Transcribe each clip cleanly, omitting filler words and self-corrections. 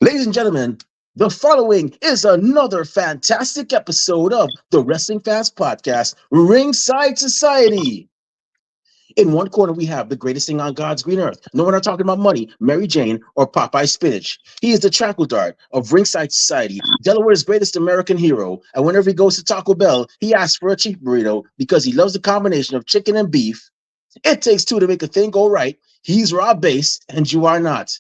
Ladies and gentlemen, the following is another fantastic episode of the Wrestling Fans Podcast, Ringside Society. In one corner, we have the greatest thing on God's green earth. No, we're not talking about money, Mary Jane, or Popeye Spinach. He is the tranquil dart of Ringside Society, Delaware's greatest American hero. And whenever he goes to Taco Bell, he asks for a cheap burrito because he loves the combination of chicken and beef. It takes two to make a thing go right. He's raw base, and you are not.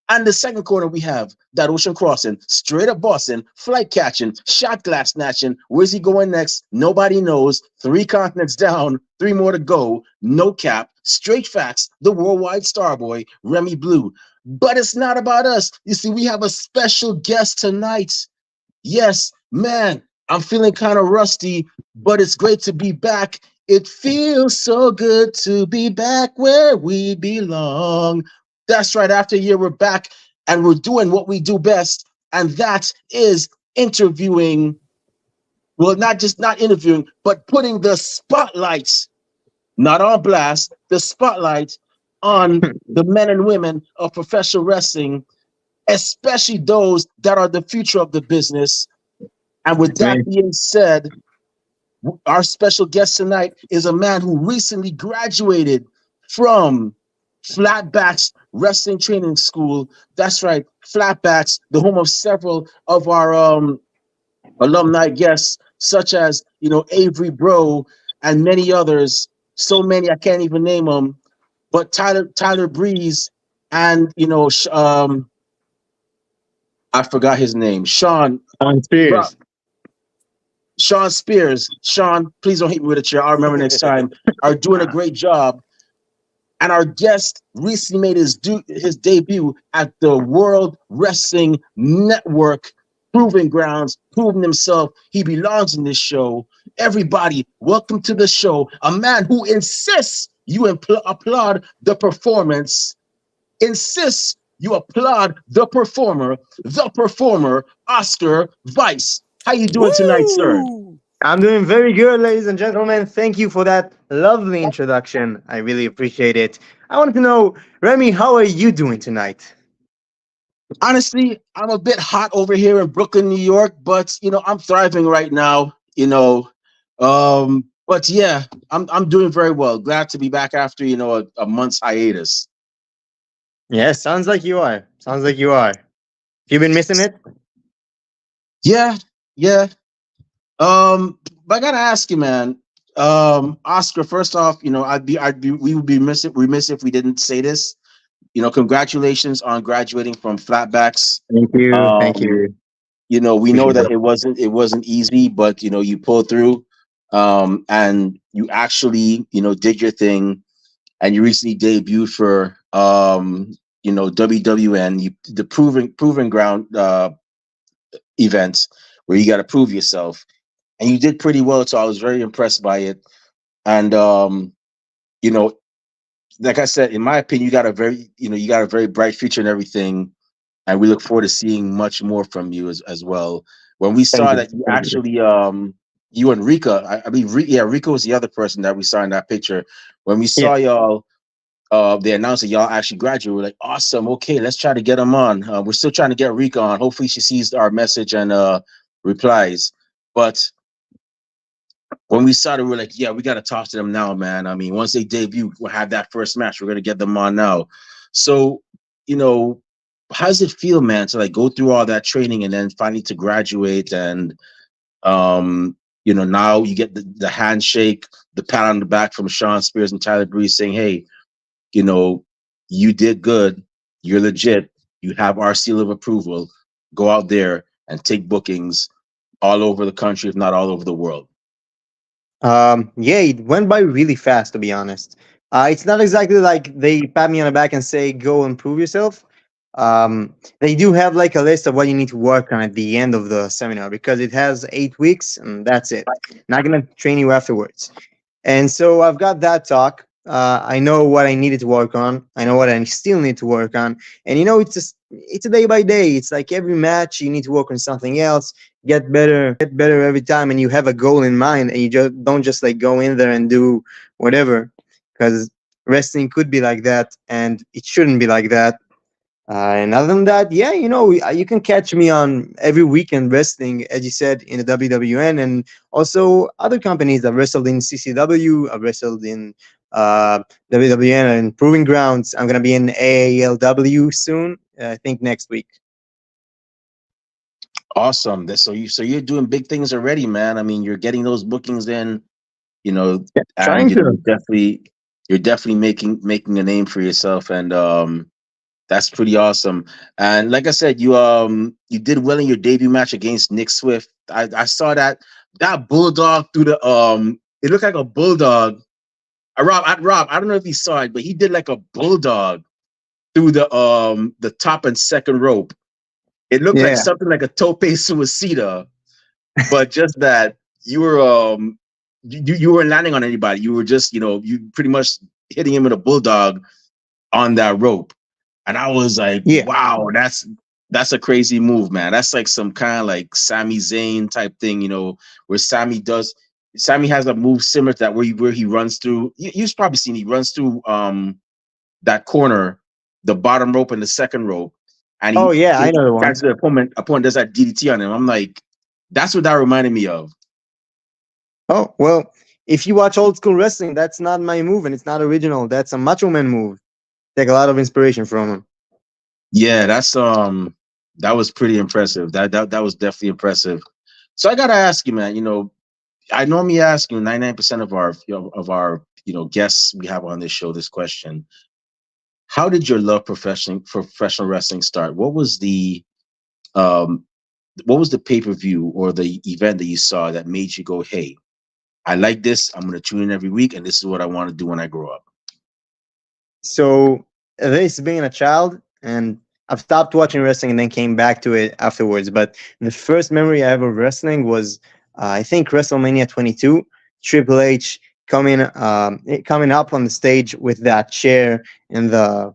And the second corner, we have that ocean crossing, straight up Boston, flight catching, shot glass snatching. Where's he going next? Nobody knows. 3 continents down, 3 more to go. No cap, straight facts. The worldwide starboy, Remy Blue. But it's not about us. You see, we have a special guest tonight. Yes, man, I'm feeling kind of rusty, but it's great to be back. It feels so good to be back where we belong. That's right. After a year, we're back and we're doing what we do best, and that is interviewing. Well, not interviewing, but putting the spotlights, not on blast, the spotlight on the men and women of professional wrestling, especially those that are the future of the business. And with that being said, our special guest tonight is a man who recently graduated from Flatbacks Wrestling Training School. That's right, Flatbacks, the home of several of our alumni guests, such as Avery Bro and many others. So many I can't even name them. But Tyler Breeze and I forgot his name. Sean Spears. Sean Spears. Sean, please don't hit me with a chair. I'll remember next time. Are doing a great job. And our guest recently made his debut at the World Wrestling Network Proving Grounds, proving himself. He belongs in this show. Everybody, welcome to the show. A man who insists you applaud the performance, insists you applaud the performer, Oscar Weiss. How you doing tonight, sir? I'm doing very good, ladies and gentlemen. Thank you for that lovely introduction. I really appreciate it. I want to know, Remy, how are you doing tonight? Honestly, I'm a bit hot over here in Brooklyn, New York, but I'm thriving right now. But yeah, I'm doing very well. Glad to be back after a month's hiatus. Yeah, sounds like you are. Sounds like you are. You been missing it? Yeah, yeah. But I gotta ask you, man. Oscar, first off, we would be remiss if we didn't say this. Congratulations on graduating from Flatbacks. Thank you. Thank Um, you. we know Appreciate that it. it wasn't easy, but you pulled through, and you actually did your thing, and you recently debuted for WWN, the proving ground event where you got to prove yourself, and you did pretty well. So I was very impressed by it, and you know, like I said, in my opinion, you got a very bright future and everything, and we look forward to seeing much more from you as well. When we Thank saw you. that you Thank you. actually you and Rika, I mean, yeah, Rika was the other person that we saw in that picture. When we Yeah. saw y'all, they announced that y'all actually graduated. We're like, awesome. Okay, let's try to get them on. We're still trying to get Rika on. Hopefully, she sees our message and replies. But when we saw it, we were like, yeah, we got to talk to them now, man. I mean, once they debut, we'll have that first match. We're gonna get them on now. So, you know, how does it feel, man, to like go through all that training and then finally to graduate and now you get the handshake, the pat on the back from Sean Spears and Tyler Breeze saying, hey, you know, you did good, you're legit, you have our seal of approval. Go out there and take bookings all over the country, if not all over the world. Yeah, it went by really fast, to be honest. It's not exactly like they pat me on the back and say, go and prove yourself. They do have like a list of what you need to work on at the end of the seminar because it has 8 weeks and that's it. Not going to train you afterwards. And so I've got that talk. I know what I needed to work on. I know what I still need to work on. And it's a day by day. It's like every match you need to work on something else, get better every time, and you have a goal in mind, and you just don't just like go in there and do whatever, because wrestling could be like that, and it shouldn't be like that. And other than that, yeah, you can catch me on every weekend wrestling, as you said, in the WWN, and also other companies. I've wrestled in CCW, I've wrestled in WWN and Proving Grounds. I'm gonna be in AALW soon. I think next week. Awesome. So you're doing big things already, man. I mean, you're getting those bookings in, you know, Yeah, and trying to. you're definitely making a name for yourself, and that's pretty awesome. And like I said, you did well in your debut match against Nick Swift. I saw that bulldog through the it looked like a bulldog. Rob, I don't know if you saw it, but he did like a bulldog through the top and second rope. It looked like Yeah, something like a tope suicida, but just that you were you weren't landing on anybody. You were just, you pretty much hitting him with a bulldog on that rope. And I was like, yeah. wow, that's a crazy move, man. That's like some kind of like Sami Zayn type thing, where Sammy has a move similar to that where he runs through. You've probably seen he runs through that corner, the bottom rope and the second rope, and Oh, he yeah, I know the one. catches the opponent does that DDT on him. I'm like, that's what that reminded me of. Oh, well, if you watch old school wrestling, that's not my move, and it's not original. That's a Macho Man move. Take a lot of inspiration from him. Yeah, that was pretty impressive. That was definitely impressive. So I gotta ask you, man. I normally ask 99% of our guests we have on this show this question. How did your love professional wrestling start? Um what was the pay-per-view or the event that you saw that made you go, hey, I like this, I'm gonna tune in every week, and this is what I want to do when I grow up? So this being a child, and I've stopped watching wrestling and then came back to it afterwards. But the first memory I ever of wrestling was, I think, WrestleMania 22. Triple H coming up on the stage with that chair and the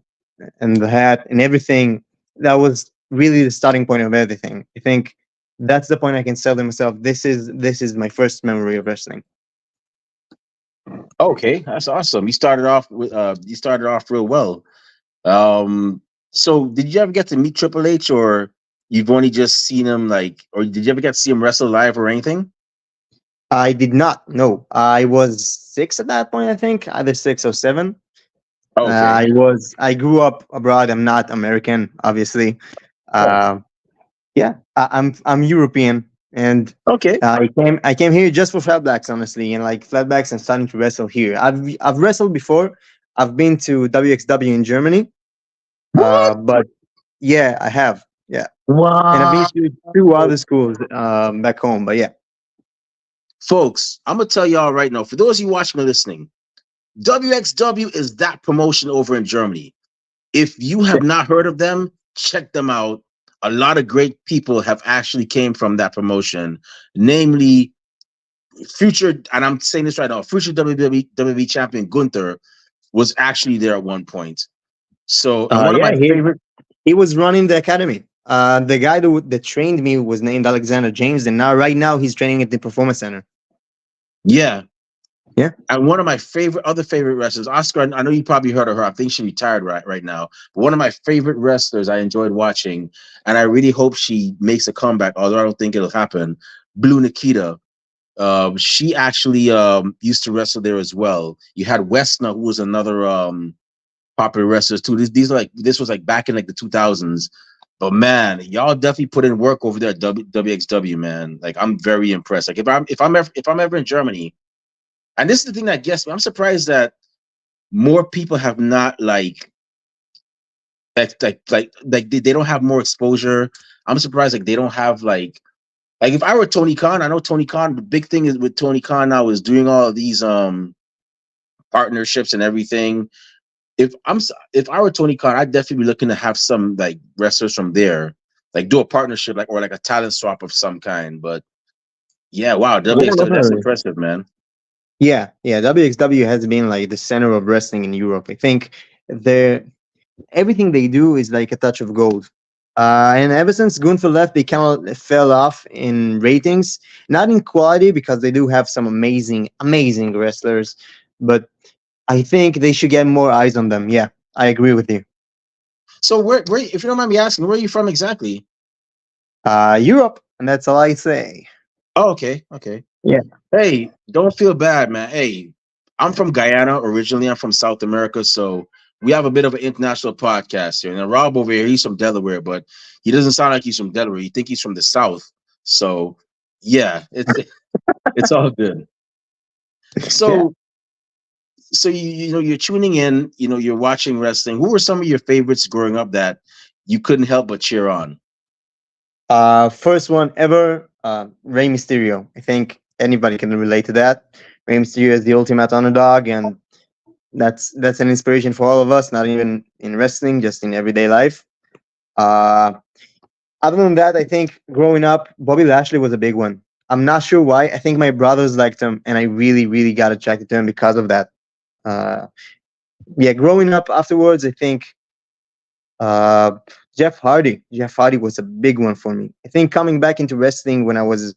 hat and everything. That was really the starting point of everything. I think that's the point I can sell to myself. This is my first memory of wrestling. Okay, that's awesome. You started off real well. So did you ever get to meet Triple H, or you've only just seen him, or did you ever get to see him wrestle live or anything? I did not know. I was 6 at that point, I think, either 6 or 7. Okay. I grew up abroad. I'm not American, obviously. Oh, Uh, yeah, I'm European, and okay. I came here just for flatbacks, honestly, and like flatbacks and starting to wrestle here. I've wrestled before. I've been to WXW in Germany, What? but yeah, I have. Yeah, and I've been Wow. to 2 other schools back home. But yeah. Folks, I'm gonna tell y'all right now, for those of you watching and listening, WXW is that promotion over in Germany. If you have not heard of them, check them out. A lot of great people have actually came from that promotion, namely future, and I'm saying this right now, future WWE champion Gunther was actually there at one point. So, and one of Yeah, my favorite, he was running the academy. The guy that trained me was named Alexander James, and right now he's training at the Performance Center. yeah, Yeah. and one of my other favorite wrestlers, Oscar. I know you probably heard of her. I think she retired right now. But one of my favorite wrestlers I enjoyed watching, and I really hope she makes a comeback. Although I don't think it'll happen. Blue Nikita. She actually used to wrestle there as well. You had Westner, who was another popular wrestlers too. This was like back in like the 2000s. But man, y'all definitely put in work over there at WXW, man. Like I'm very impressed. Like if I'm ever in Germany, and this is the thing that gets me, I'm surprised that more people have not they don't have more exposure. I'm surprised like they don't have like if I were Tony Khan, I know Tony Khan. The big thing is with Tony Khan now is doing all of these partnerships and everything. If I were Tony Khan, I'd definitely be looking to have some like wrestlers from there, like do a partnership, like or like a talent swap of some kind. But yeah, wow, Yeah, WXW, that's definitely. impressive, man. Yeah. WXW has been like the center of wrestling in Europe. I think they everything they do is like a touch of gold. And ever since Gunther left, they kind of fell off in ratings, not in quality because they do have some amazing wrestlers, but I think they should get more eyes on them. Yeah, I agree with you. So where, if you don't mind me asking, where are you from exactly? Europe, and that's all I say. Oh, okay, okay. Yeah. Hey, don't feel bad, man. Hey, I'm from Guyana originally. I'm from South America, so we have a bit of an international podcast here. And then Rob over here, he's from Delaware, but he doesn't sound like he's from Delaware. You think he's from the South. So yeah, it's all good. Yeah. So you know you're tuning in, you know you're watching wrestling. Who were some of your favorites growing up that you couldn't help but cheer on? First one ever, Rey Mysterio. I think anybody can relate to that. Rey Mysterio is the ultimate underdog, and that's an inspiration for all of us. Not even in wrestling, just in everyday life. Uh, Other than that, I think growing up, Bobby Lashley was a big one. I'm not sure why. I think my brothers liked him, and I really, really got attracted to him because of that. Uh, yeah, growing up afterwards, I think uh, Jeff Hardy. Jeff Hardy was a big one for me. I think coming back into wrestling when I was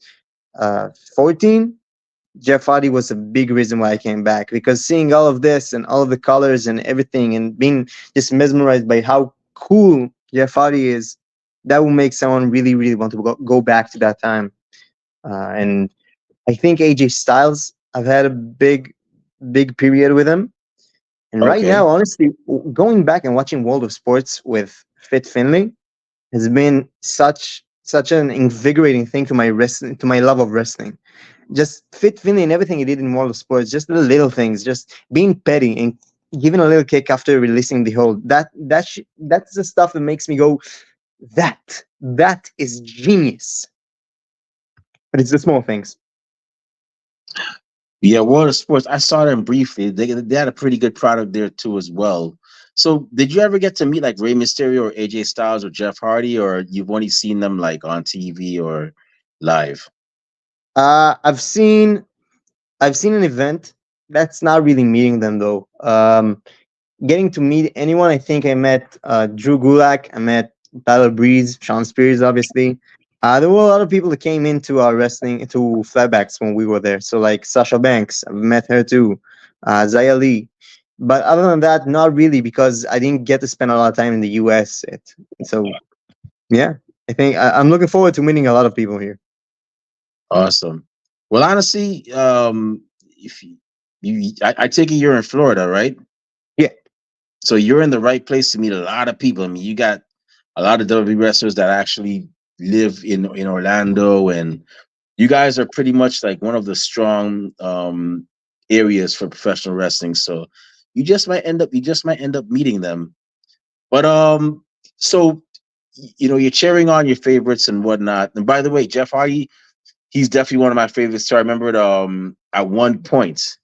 14, Jeff Hardy was a big reason why I came back, because seeing all of this and all of the colors and everything and being just mesmerized by how cool Jeff Hardy is, that will make someone really, really want to go back to that time. And I think AJ Styles, I've had a big period with him. And right Okay, now, honestly, going back and watching World of Sports with Fit Finley has been such an invigorating thing to my wrestling, to my love of wrestling. Just Fit Finley and everything he did in World of Sports, just the little things, just being petty and giving a little kick after releasing the hold. That's the stuff that makes me go, that is genius. But it's the small things. yeah, World of Sports. I saw them briefly. They had a pretty good product there too as well. So did you ever get to meet like Rey Mysterio or AJ Styles or Jeff Hardy, or you've only seen them like on TV or live? Uh, I've seen I've seen an event. That's not really meeting them though. Getting to meet anyone, I think I met Drew Gulak, I met Tyler Breeze, Sean Spears, obviously. There were a lot of people that came into wrestling, into Flatbacks when we were there. So like Sasha Banks, I've met her too. Zaya Lee. But other than that, not really, because I didn't get to spend a lot of time in the US. So yeah, I'm looking forward to meeting a lot of people here. Awesome. Well, honestly, if I take it you're in Florida, right? Yeah. So you're in the right place to meet a lot of people. I mean, you got a lot of WWE wrestlers that actually live in Orlando, and you guys are pretty much like one of the strong areas for professional wrestling. So you just might end up meeting them. But so you know, you're cheering on your favorites and whatnot. And by the way, Jeff Hardy, he's definitely one of my favorites. So I remember it, at one point.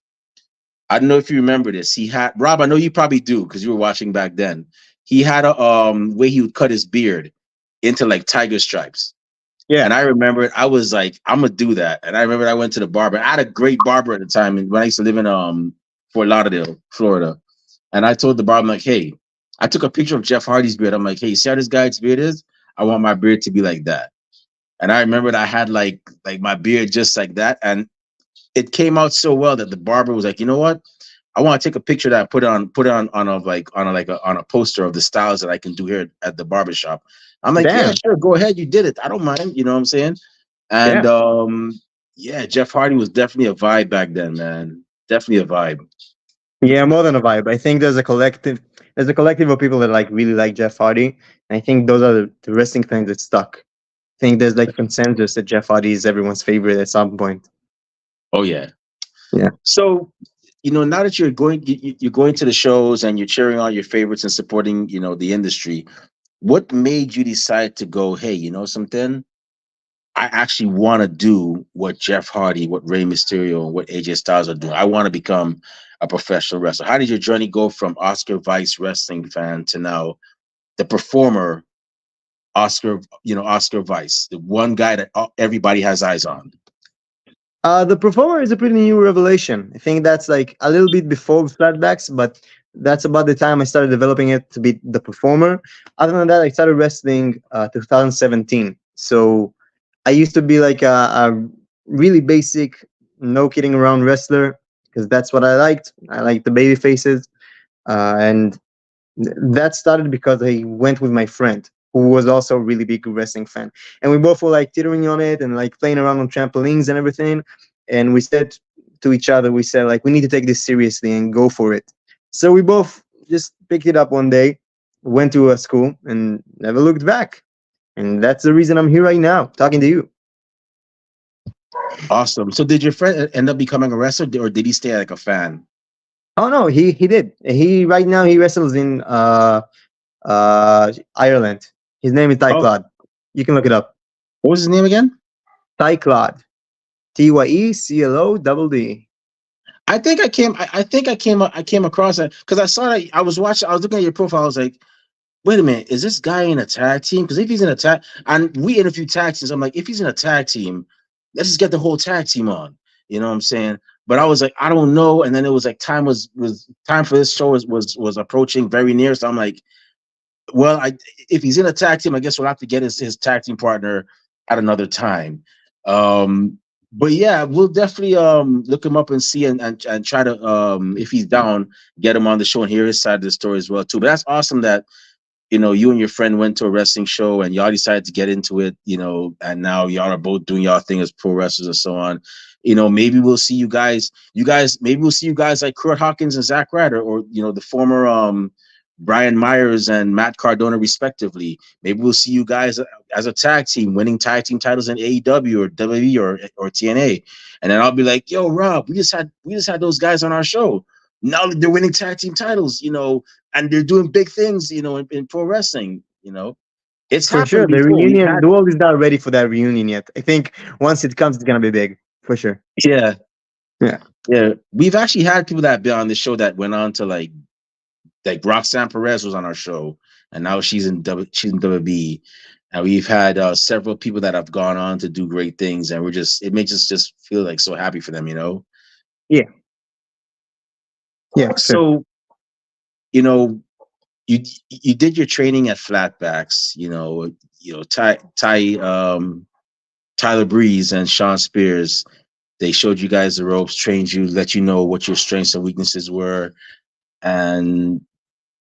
I don't know if you remember this. He had Rob. I know you probably do because you were watching back then. He had a way he would cut his beard into like tiger stripes. Yeah. And I remember it. I was like, I'm gonna do that. And I remember I went to the barber. I had a great barber at the time, and when I used to live in Fort Lauderdale, Florida. And I told the barber, I'm like, hey, I took a picture of Jeff Hardy's beard. I'm like, hey, see how this guy's beard is? I want my beard to be like that. And I remembered I had like my beard just like that. And it came out so well that the barber was like, you know what? I want to take a picture of that, put it on a like on a like a, on a poster of the styles that I can do here at the barbershop. I'm like, yeah, Damn. sure, go ahead, you did it. I don't mind, you know what I'm saying? And Yeah. yeah, Jeff Hardy was definitely a vibe back then, man. Definitely a vibe. Yeah, more than a vibe. I think there's a collective of people that like really like Jeff Hardy. And I think those are the wrestling fans that stuck. I think there's like a consensus that Jeff Hardy is everyone's favorite at some point. Oh yeah. Yeah. So, you know, now that you're going to the shows and you're cheering on your favorites and supporting, you know, the industry, what made you decide to go, hey, you know something? I actually want to do what Jeff Hardy, what Rey Mysterio, and what AJ Styles are doing. I want to become a professional wrestler. How did your journey go from Oscar Vice wrestling fan to now the performer, Oscar Vice, the one guy that everybody has eyes on? The performer is a pretty new revelation. I think that's like a little bit before Flatbacks, but that's about the time I started developing it to be the performer. Other than that, I started wrestling 2017. So I used to be like a really basic, no kidding around wrestler because that's what I liked. I liked the baby faces. And That started because I went with my friend who was also a really big wrestling fan, and we both were like teetering on it and like playing around on trampolines and everything. And we said to each other, we said like we need to take this seriously and go for it. So we both just picked it up one day, went to a school, and never looked back. And that's the reason I'm here right now talking to you. Awesome. So did your friend end up becoming a wrestler, or did he stay like a fan? Oh no, he did. He right now he wrestles in Ireland. His name is Ty Oh, Claude. You can look it up. what was his name again? Ty Claude. TYECLODD. I think I came across that because I saw that I was watching. I was looking at your profile. I was like, wait a minute, is this guy in a tag team? Because if he's in a tag, and we interview tag teams, I'm like, if he's in a tag team, let's just get the whole tag team on. You know what I'm saying? But I was like, I don't know. And then it was like was time for this show was approaching very near. So I'm like, well, if he's in a tag team, I guess we'll have to get his tag team partner at another time. Um, but yeah, we'll definitely look him up and see and try to if he's down, get him on the show and hear his side of the story as well too. But that's awesome that you and your friend went to a wrestling show and y'all decided to get into it, and now y'all are both doing y'all thing as pro wrestlers and so on. Maybe we'll see maybe we'll see you guys like Kurt Hawkins and Zack Ryder, or the former Brian Myers and Matt Cardona respectively. Maybe we'll see you guys as a tag team winning tag team titles in AEW or WWE or TNA. And then I'll be like, yo, Rob, we just had those guys on our show. Now they're winning tag team titles, and they're doing big things, in pro wrestling. It's For sure. happened The before. We've reunion, had, the world is not ready for that reunion yet. I think once it comes, it's gonna be big. For sure. yeah, Yeah. yeah. We've actually had people that been on the show that went on to like Roxanne Perez was on our show, and now she's in WB. And we've had several people that have gone on to do great things, and it makes us just feel like so happy for them. Yeah. Yeah. Sure. So you know, you did your training at Flatbacks. Tyler Breeze and Sean Spears. They showed you guys the ropes, trained you, let you know what your strengths and weaknesses were, and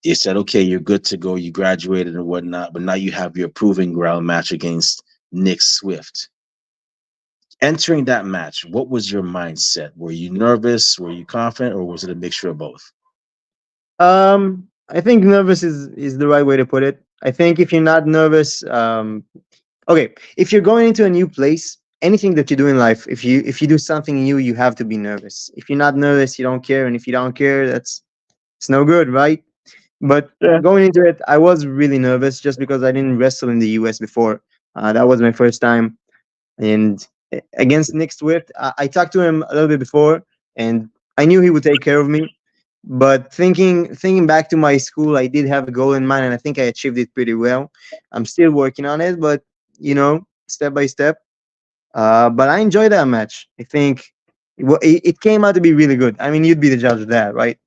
they said, okay, you're good to go. You graduated and whatnot, but now you have your proving ground match against Nick Swift. Entering that match, what was your mindset? Were you nervous? Were you confident, or was it a mixture of both? I think nervous is the right way to put it. I think if you're not nervous, okay, if you're going into a new place, anything that you do in life, if you do something new, you have to be nervous. If you're not nervous, you don't care, and if you don't care, it's no good, right? But Yeah. going into it, I was really nervous just because I didn't wrestle in the US before. That was my first time, and against Nick Swift, I talked to him a little bit before, and I knew he would take care of me. But thinking back to my school, I did have a goal in mind, and I think I achieved it pretty well. I'm still working on it, but step by step. But I enjoyed that match. I think it came out to be really good. I mean, you'd be the judge of that, right?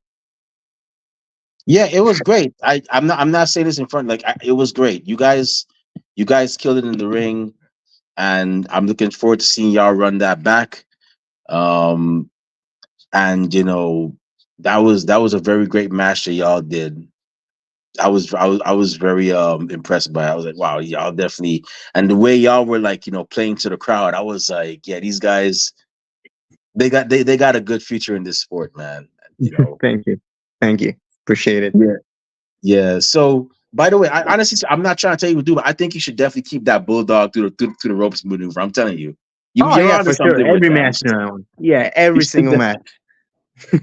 Yeah, it was great. I'm not saying this in front, like it was great. You guys killed it in the ring, and I'm looking forward to seeing y'all run that back. Um, and that was a very great match that y'all did. I was very impressed by it. I was like, wow, y'all definitely, and the way y'all were like, playing to the crowd, I was like, yeah, these guys, they got a good future in this sport, man. Thank you, thank you, appreciate it. Yeah. Yeah. So, by the way, I honestly, I'm not trying to tell you what to do, but I think you should definitely keep that bulldog through the ropes maneuver. I'm telling you, Oh you're yeah, onto for sure. something with Every that. match now. Yeah, You every should, single match.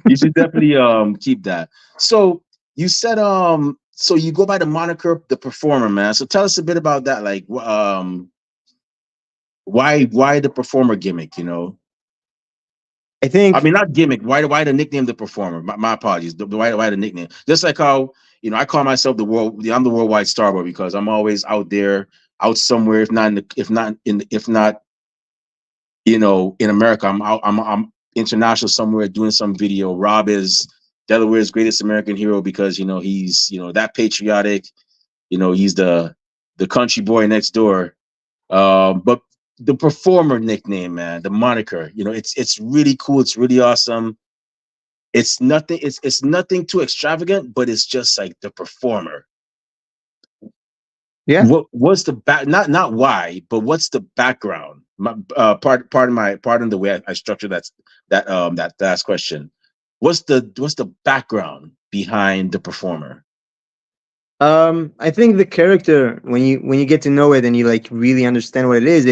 you should definitely keep that. So you said so you go by the moniker the performer, man. So tell us a bit about that. Like why the performer gimmick? I I think mean, not gimmick. Why the nickname the performer? My apologies. Why the nickname? Just like how I call myself I'm the worldwide star boy because I'm always out there, out somewhere. If not in America, I'm out. I'm international somewhere doing some video. Rob is Delaware's greatest American hero because he's that patriotic. He's the country boy next door. But the performer nickname, man, the moniker, it's really cool. It's really awesome. It's nothing. It's nothing too extravagant, but it's just like the performer. Yeah. What's the back? Not why, but what's the background? Pardon the way I structured that last question. What's the background behind the performer? I think the character, when you get to know it and you like really understand what it is,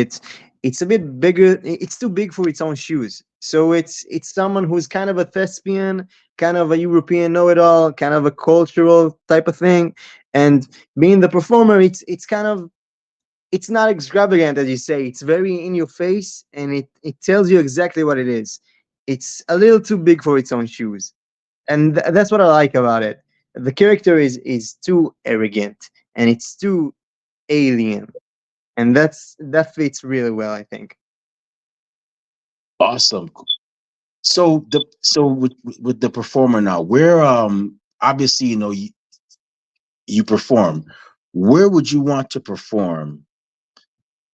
it's a bit bigger. It's too big for its own shoes. So it's someone who's kind of a thespian, kind of a European know-it-all, kind of a cultural type of thing. And being the performer, it's kind of, it's not extravagant as you say. It's very in your face, and it tells you exactly what it is. It's a little too big for its own shoes, and that's what I like about it. The character is too arrogant and it's too alien, and that fits really well, I think. Awesome. So with the performer now, where obviously you perform. Where would you want to perform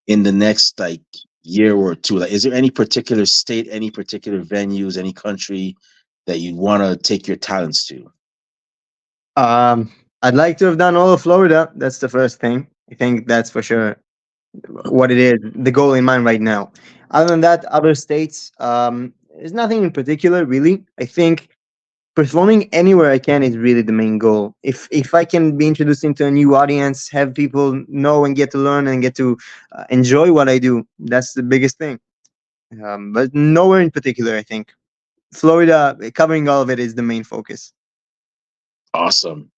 in the next like year or two? Like, is there any particular state, any particular venues, any country that you'd want to take your talents to? Um, I'd like to have done all of Florida. That's the first thing. I think that's for sure what it is. The goal in mind right now. Other than that, other states, there's nothing in particular really. I think performing anywhere I can is really the main goal. If I can be introduced into a new audience, have people know and get to learn and get to enjoy what I do, that's the biggest thing. But nowhere in particular, I think. Florida, covering all of it is the main focus. Awesome.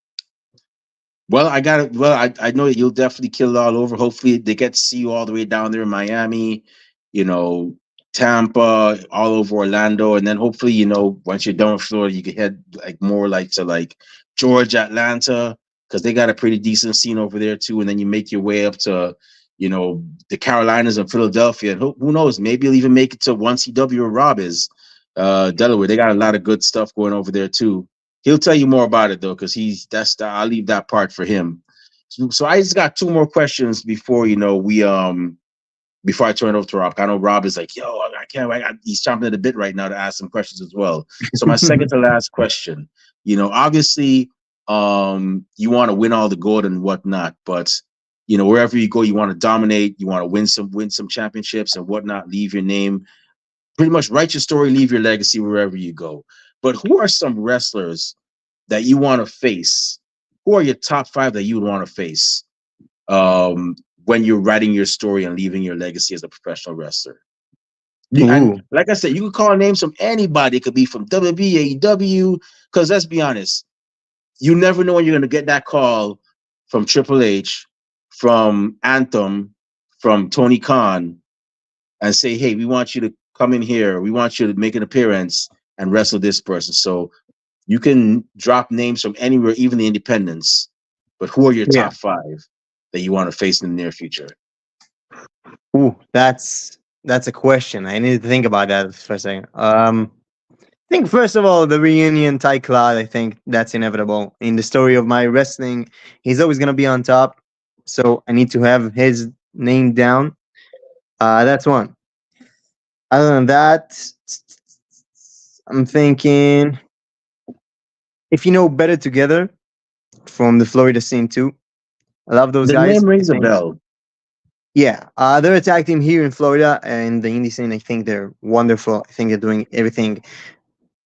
Well, I got it. Well, I know that you'll definitely kill it all over. Hopefully, they get to see you all the way down there in Miami, you know, Tampa, all over Orlando, and then hopefully, once you're done with Florida, you can head like more like to like Georgia, Atlanta, because they got a pretty decent scene over there too. And then you make your way up to, the Carolinas and Philadelphia, and who knows, maybe you'll even make it to one CW or Rob is, Delaware. They got a lot of good stuff going over there too. He'll tell you more about it though, because I'll leave that part for him. So I just got two more questions before we before I turn it over to Rob. I know Rob is like, yo, I can't wait. He's chomping at a bit right now to ask some questions as well. So my second to last question, obviously, you want to win all the gold and whatnot, but wherever you go, you want to dominate, you want to win some championships and whatnot, leave your name, pretty much write your story, leave your legacy wherever you go. But who are some wrestlers that you want to face? Who are your top five that you would want to face when you're writing your story and leaving your legacy as a professional wrestler? And Ooh, like I said, you can call names from anybody. It could be from WWE, AEW, because let's be honest, you never know when you're going to get that call from Triple H, from Anthem, from Tony Khan, and say, hey, we want you to come in here. We want you to make an appearance and wrestle this person. So you can drop names from anywhere, even the independents. But who are your yeah. top five that you want to face in the near future? Ooh, that's a question. I need to think about that for a second. I think first of all, the reunion Ty Cloud. I think that's inevitable in the story of my wrestling. He's always gonna be on top, so I need to have his name down. That's one. Other than that, I'm thinking if you know Better Together from the Florida scene too. I love those The guys. name I rings a think, bell. yeah, they're a tag team here in Florida and the indie scene. I think they're wonderful. I think they're doing everything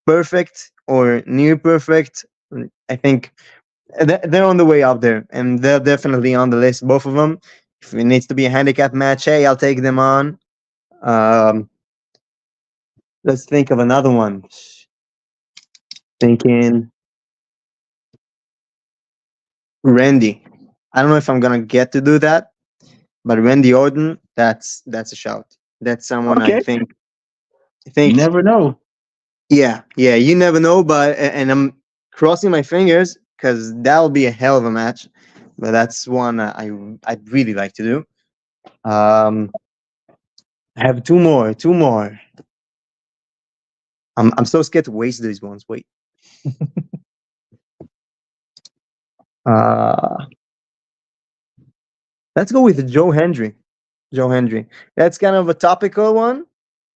perfect or near perfect. I think they're on the way up there, and they're definitely on the list. Both of them. If it needs to be a handicap match, hey, I'll take them on. Um, let's think of another one. Thinking Randy. I don't know if I'm gonna get to do that, but Randy Orton, that's a shout. That's someone I Okay. think. I You think, never know. yeah, yeah. You never know, but and I'm crossing my fingers because that'll be a hell of a match. But that's one I'd really like to do. Um, I have two more. Two more. I'm so scared to waste these ones. Wait. Uh, let's go with Joe Hendry. Joe Hendry. That's kind of a topical one,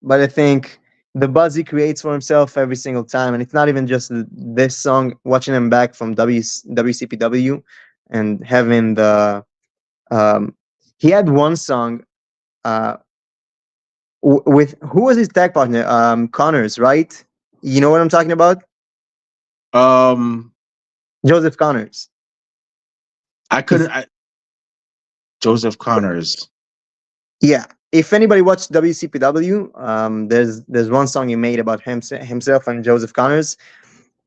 but I think the buzz he creates for himself every single time, and it's not even just this song. Watching him back from WCPW and having the he had one song uh, with who was his tag partner? Connors, right? You know what I'm talking about? Um, Joseph Connors. I couldn't. If Joseph Connors. Yeah, if anybody watched WCPW, there's one song he made about himself and Joseph Connors.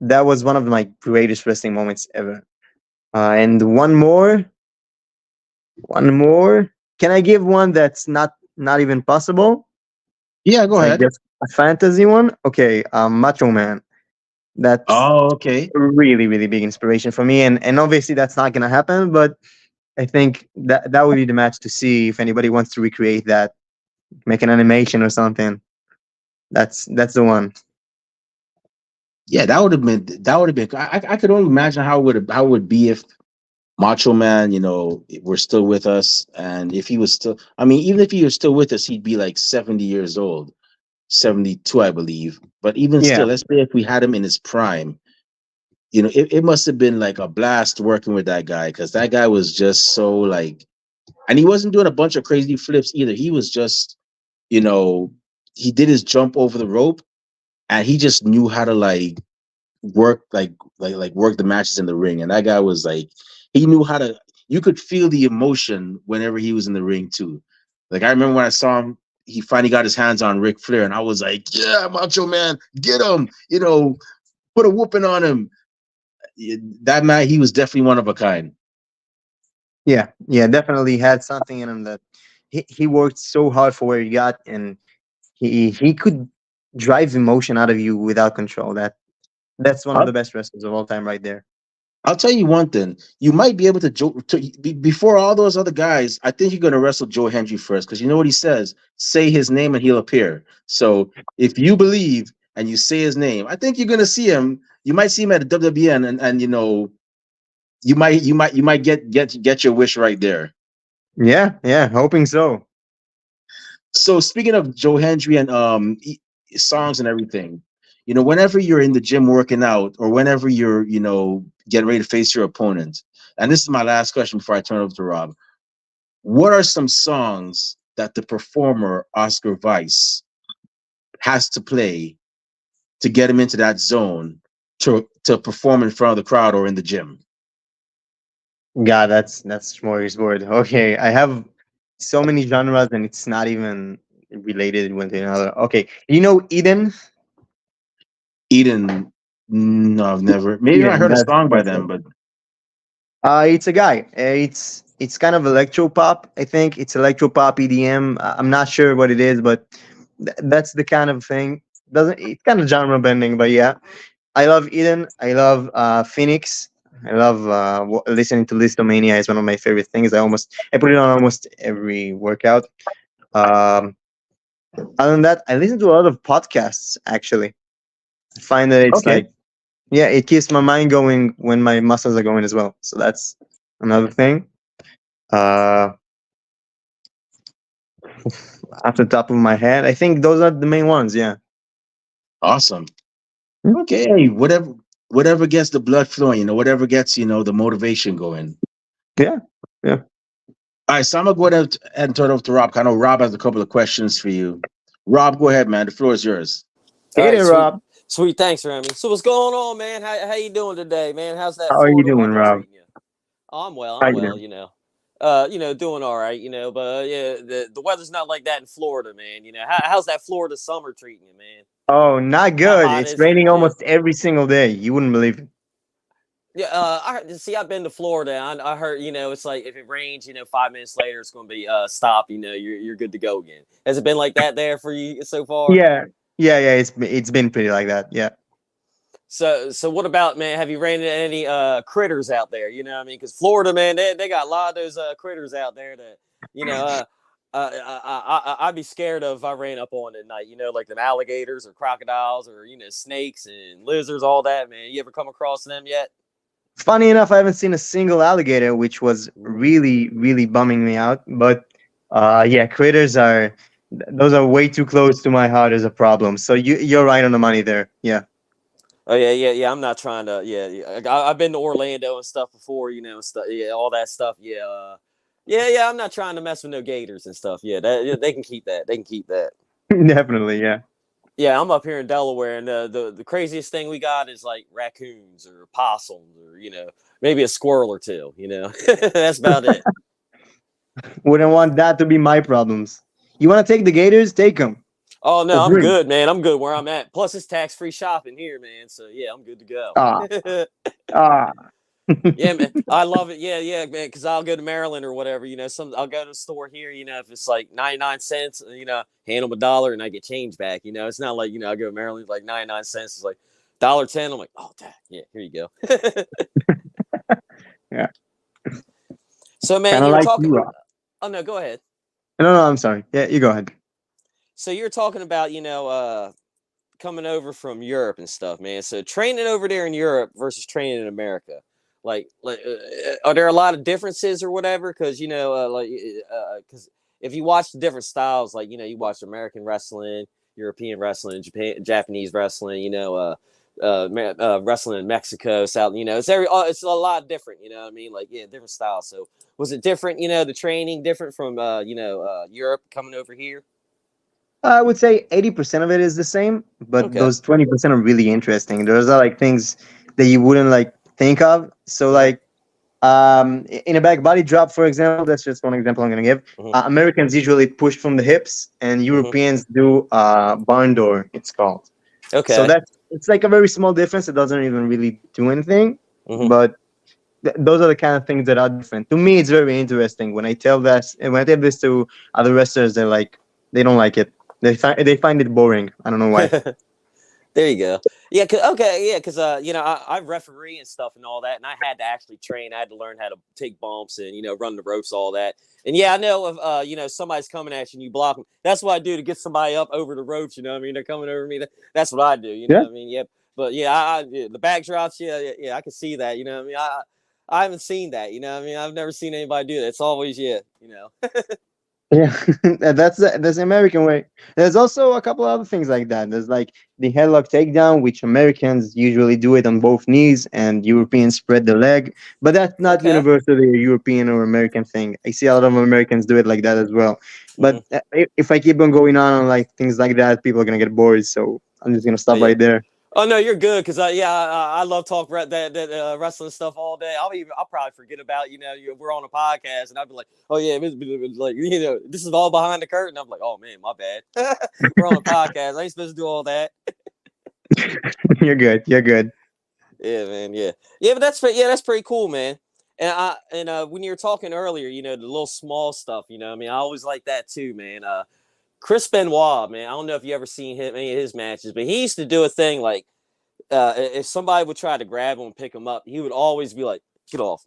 That was one of my greatest wrestling moments ever. And one more. Can I give one that's not even possible? Yeah, go Like ahead. just a fantasy one? Okay, Macho Man. That's Oh, okay. a really really big inspiration for me, and obviously that's not gonna happen. But I think that would be the match to see if anybody wants to recreate that, make an animation or something. That's the one. Yeah, that would have been. That would have been. I could only imagine how it would be if Macho Man, were still with us, and if he was still. I mean, even if he was still with us, he'd be like 70 years old, 72, I believe. But even Yeah, still, let's say if we had him in his prime, it must have been like a blast working with that guy because that guy was just so like, and he wasn't doing a bunch of crazy flips either. He was just, you know, he did his jump over the rope, and he just knew how to like work work the matches in the ring. And that guy was like, he knew how to. You could feel the emotion whenever he was in the ring too. Like I remember when I saw him, he finally got his hands on Ric Flair, and I was like, "Yeah, Macho Man, get him!" Put a whooping on him. That man, he was definitely one of a kind. yeah, definitely had something in him that he worked so hard for where he got, and he could drive emotion out of you without control. That's one of I'll, the best wrestlers of all time, right there. I'll tell you one thing. You might be able to, before all those other guys. I think you're going to wrestle Joe Hendry first because you know what he says. Say his name and he'll appear. So if you believe and you say his name, I think you're going to see him. You might see him at the WWN, and you might get your wish right there. Yeah, hoping so. So speaking of Joe Hendry and songs and everything, whenever you're in the gym working out or whenever you're getting ready to face your opponent, and this is my last question before I turn it over to Rob. What are some songs that the performer Oscar Weiss has to play to get him into that zone to perform in front of the crowd or in the gym? God, that's smorgasbord. Okay, I have so many genres, and it's not even related one to another. Okay, you know Eden? Eden, no, I've never. Maybe I Eden, heard a song by that's them, it. but It's a guy. It's kind of electro pop. I think it's electro pop EDM. I'm not sure what it is, but that's the kind of thing. Doesn't It's kind of genre bending, but yeah, I love Eden. I love Phoenix. I love listening to Listomania is one of my favorite things. I put it on almost every workout. Um, Other than that, I listen to a lot of podcasts. Actually, I find that it's okay. like, yeah, it keeps my mind going when my muscles are going as well. So that's another thing. Uh, Off the top of my head, I think those are the main ones. Yeah. Awesome. Mm. Okay, hey, whatever gets the blood flowing, whatever gets, the motivation going. Yeah. Yeah. All right, so I'm gonna go ahead and turn it over to Rob. 'Cause I know Rob has a couple of questions for you. Rob, go ahead, man. The floor is yours. All Hey right, there, sweet, Rob. sweet. Thanks, Remy. So what's going on, man? How you doing today, man? How's that How are you Florida doing, weather Rob? treating you? Oh, I'm well. How I'm you well. doing? Doing all right. But yeah, the weather's not like that in Florida, man. How's that Florida summer treating you, man? Oh, not How good. hot It's is it? raining Yeah. almost every single day. You wouldn't believe it. Yeah, I see. I've been to Florida. I heard, it's like if it rains, 5 minutes later, it's going to be stop. You're good to go again. Has it been like that there for you so far? Yeah. Yeah. It's been pretty like that. Yeah. So what about, man? Have you ran into any critters out there? You know what I mean? Because Florida, man, they got a lot of those critters out there that you know. I'd be scared of if I ran up on at night. Like them alligators or crocodiles or snakes and lizards, all that. Man, you ever come across them yet? Funny enough, I haven't seen a single alligator, which was Ooh. really, really bumming me out. But yeah, critters are. Those are way too close to my heart as a problem. So you're right on the money there. Yeah. Oh yeah, yeah, yeah. I'm not trying to. Yeah, yeah. I've been to Orlando and stuff before. Stuff. Yeah, all that stuff. Yeah, yeah, yeah. I'm not trying to mess with no gators and stuff. Yeah, yeah, they can keep that. They can keep that. Definitely, yeah. Yeah, I'm up here in Delaware, and the craziest thing we got is like raccoons or possums or maybe a squirrel or two. That's about it. Wouldn't want that to be my problems. You want to take the Gators? Take them Oh for no, I'm free. good, man. I'm good where I'm at. Plus, it's tax-free shopping here, man. So yeah, I'm good to Ah, go. ah. Yeah, man, I love it. Yeah, yeah, man. Because I'll go to Maryland or whatever. I'll go to the store here. If it's like 99 cents, hand them $1 and I get change back. It's not like I go to Maryland like 99 cents. It's like $1.10. I'm like, oh, dang, yeah, here you go. Yeah, So, man, kind of you were like talking. you are. Oh no, go ahead. No, no, I'm sorry. Yeah, you go ahead. So you're talking about coming over from Europe and stuff, man. So training over there in Europe versus training in America, are there a lot of differences or whatever? Because because if you watch the different styles, like you watch American wrestling, European wrestling, Japanese wrestling, wrestling in Mexico, South, it's a lot different. You know what I mean? Like different styles. So was it different? The training different from Europe coming over here? I would say 80% of it is the same, but Okay. those 20% are really interesting. Those are like things that you wouldn't like think of. So Mm-hmm, like in a back body drop, for example, that's just one example I'm gonna give. mm-hmm, Americans usually push from the hips, and mm-hmm. Europeans do barn door. It's called. So Okay. that's it's like a very small difference. It doesn't even really do anything, Mm-hmm. but those are the kind of things that are different. To me, it's very interesting when I tell this. And when I tell this to other wrestlers, they're like, they don't like it. They find it boring. I don't know why. There you go. Yeah. Okay. Yeah. Because I referee and stuff and all that, and I had to actually train. I had to learn how to take bumps and run the ropes, all that. And yeah, I know if somebody's coming at you and you block them. That's what I do to get somebody up over the ropes. You know what I mean? They're coming over me. That's what I do. You know Yeah. what I mean? Yep. But yeah, yeah, the back drops. Yeah, yeah, yeah, I can see that. You know what I mean? I haven't seen that. You know what I mean? I've never seen anybody do that. It's always yeah. Yeah, that's the American way. There's also a couple other things like that. There's like the headlock takedown, which Americans usually do it on both knees, and Europeans spread the leg. But that's not Okay. universally a European or American thing. I see a lot of Americans do it like that as well. Mm-hmm. But if I keep on going on like things like that, people are gonna get bored. So I'm just gonna Oh stop yeah. right there. Oh no, you're good because I love talk that wrestling stuff all day. I'll probably forget about we're on a podcast and I'll be like, oh yeah, like this is all behind the curtain. I'm like, oh man, my bad. We're on a podcast. I ain't supposed to do all that. You're good. You're good. Yeah, man. Yeah, yeah, but that's pretty cool, man. And when you were talking earlier, the little small stuff. I mean, I always like that too, man. Chris Benoit, man. I don't know if you ever seen him any of his matches, but he used to do a thing like if somebody would try to grab him and pick him up, he would always be like, get off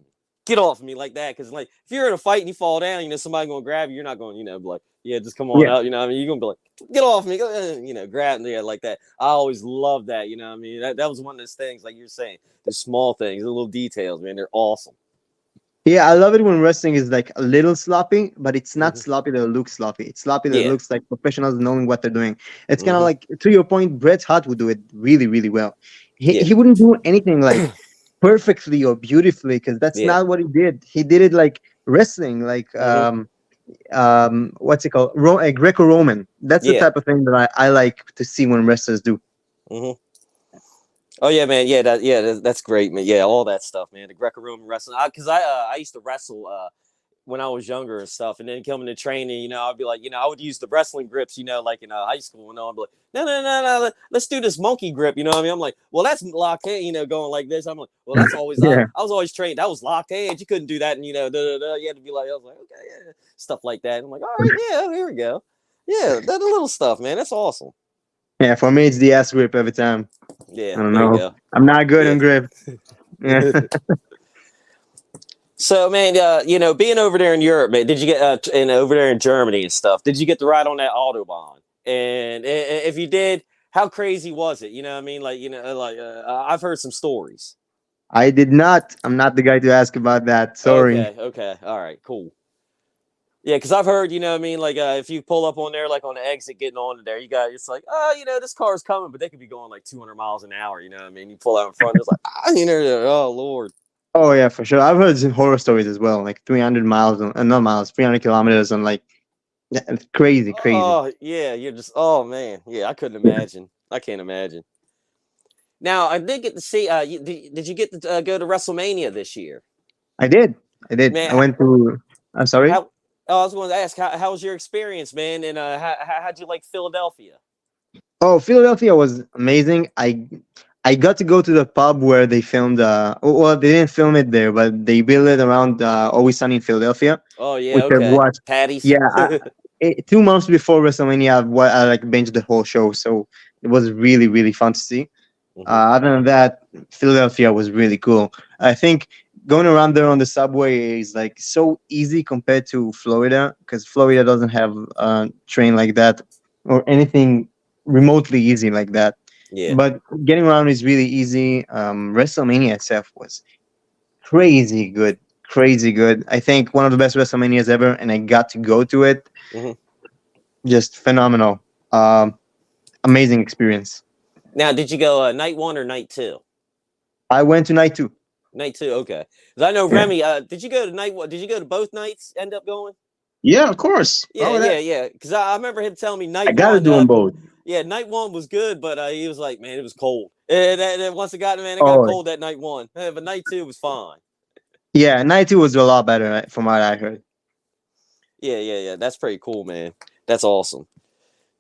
of me like that. Because like if you're in a fight and you fall down, somebody gonna grab you, you're not going, be like, yeah, just come on Yeah. out. What I mean, you're gonna be like, get off me, grab me like that. I always love that. What I mean, that was one of those things, like you're saying, the small things, the little details, man, they're awesome. Yeah, I love it when wrestling is like a little sloppy, but it's not Mm-hmm. sloppy that looks sloppy. It's sloppy that Yeah. looks like professionals knowing what they're doing. It's kind of Mm-hmm. like, to your point, Bret Hart would do it really, really well. He, Yeah. he wouldn't do anything like perfectly or beautifully because that's Yeah. not what he did. He did it like wrestling, like Mm-hmm. what's it called? Greco-Roman. That's the Yeah. type of thing that I like to see when wrestlers do. Mm-hmm. Oh yeah, man. Yeah, that's great, man. Yeah, all that stuff, man. The Greco-Roman wrestling. Because I used to wrestle when I was younger and stuff, and then coming to training, I'd be like, I would use the wrestling grips, like in high school, and I'd be like, no, no, no, no, let's do this monkey grip, what I mean? I'm like, well, that's locked in, going like this. I'm like, well, that's always Yeah. I was always trained. That was locked hands. You couldn't do that, and you had to be like, I was like, okay, yeah, stuff like that. And I'm like, all right, yeah, here we go. Yeah, that little stuff, man. That's awesome. Yeah, for me, it's the ass grip every time. Yeah, I don't there you know. go. I'm not good Yeah. on grip. Yeah. So, man, being over there in Europe, man, did you get and over there in Germany and stuff? Did you get to ride on that autobahn? And if you did, how crazy was it? You know what I mean? Like, I've heard some stories. I did not. I'm not the guy to ask about that. Sorry. Okay, okay, all right, cool. Yeah, because I've heard, you know what I mean, like if you pull up on there, like on the exit getting onto there, you got it's like, oh, you know, this car's coming, but they could be going like 200 miles an hour. You know what I mean? You pull out in front, it's like, ah, you know, oh Lord, Oh yeah, for sure. I've heard some horror stories as well, like 300 miles, not miles, 300 kilometers, and like yeah, it's crazy, crazy. oh yeah, you're just, oh man, yeah, I couldn't imagine. I can't imagine. Now I did get to see. Did you get to go to WrestleMania this year? I did, I did. I Man, went to. I'm sorry. how? Oh, I was going to ask, how was your experience, man? And how'd you like Philadelphia? Oh, Philadelphia was amazing. I got to go to the pub where they filmed. Well, they didn't film it there, but they built it around Always Sunny in Philadelphia, Oh yeah, which I've okay, watched. Patties. Yeah, 2 months before WrestleMania, I like binged the whole show, so it was really really fun to see. Hmm. Other than that, Philadelphia was really cool. I think going around there on the subway is like so easy compared to Florida because Florida doesn't have a train like that or anything remotely easy like that. Yeah. But getting around is really easy. WrestleMania itself was crazy good, crazy good. I think one of the best WrestleManias ever, and I got to go to it. Hmm. Just phenomenal. Amazing experience. Now, did you go night one or night two? I went to night two. Night two, okay. 'Cause I know Yeah. Remy. Did you go to night one? Did you go to both nights? End up going? Yeah, of course. Yeah, Oh, yeah, that yeah. Because I remember him telling me I night gotta one. do them both. Yeah, night one was good, but he was like, man, it was cold. And once it got, man, it got Oh, cold that night one. But night two was fine. yeah, night two was a lot better from what I heard. Yeah, yeah, yeah. That's pretty cool, man. That's awesome.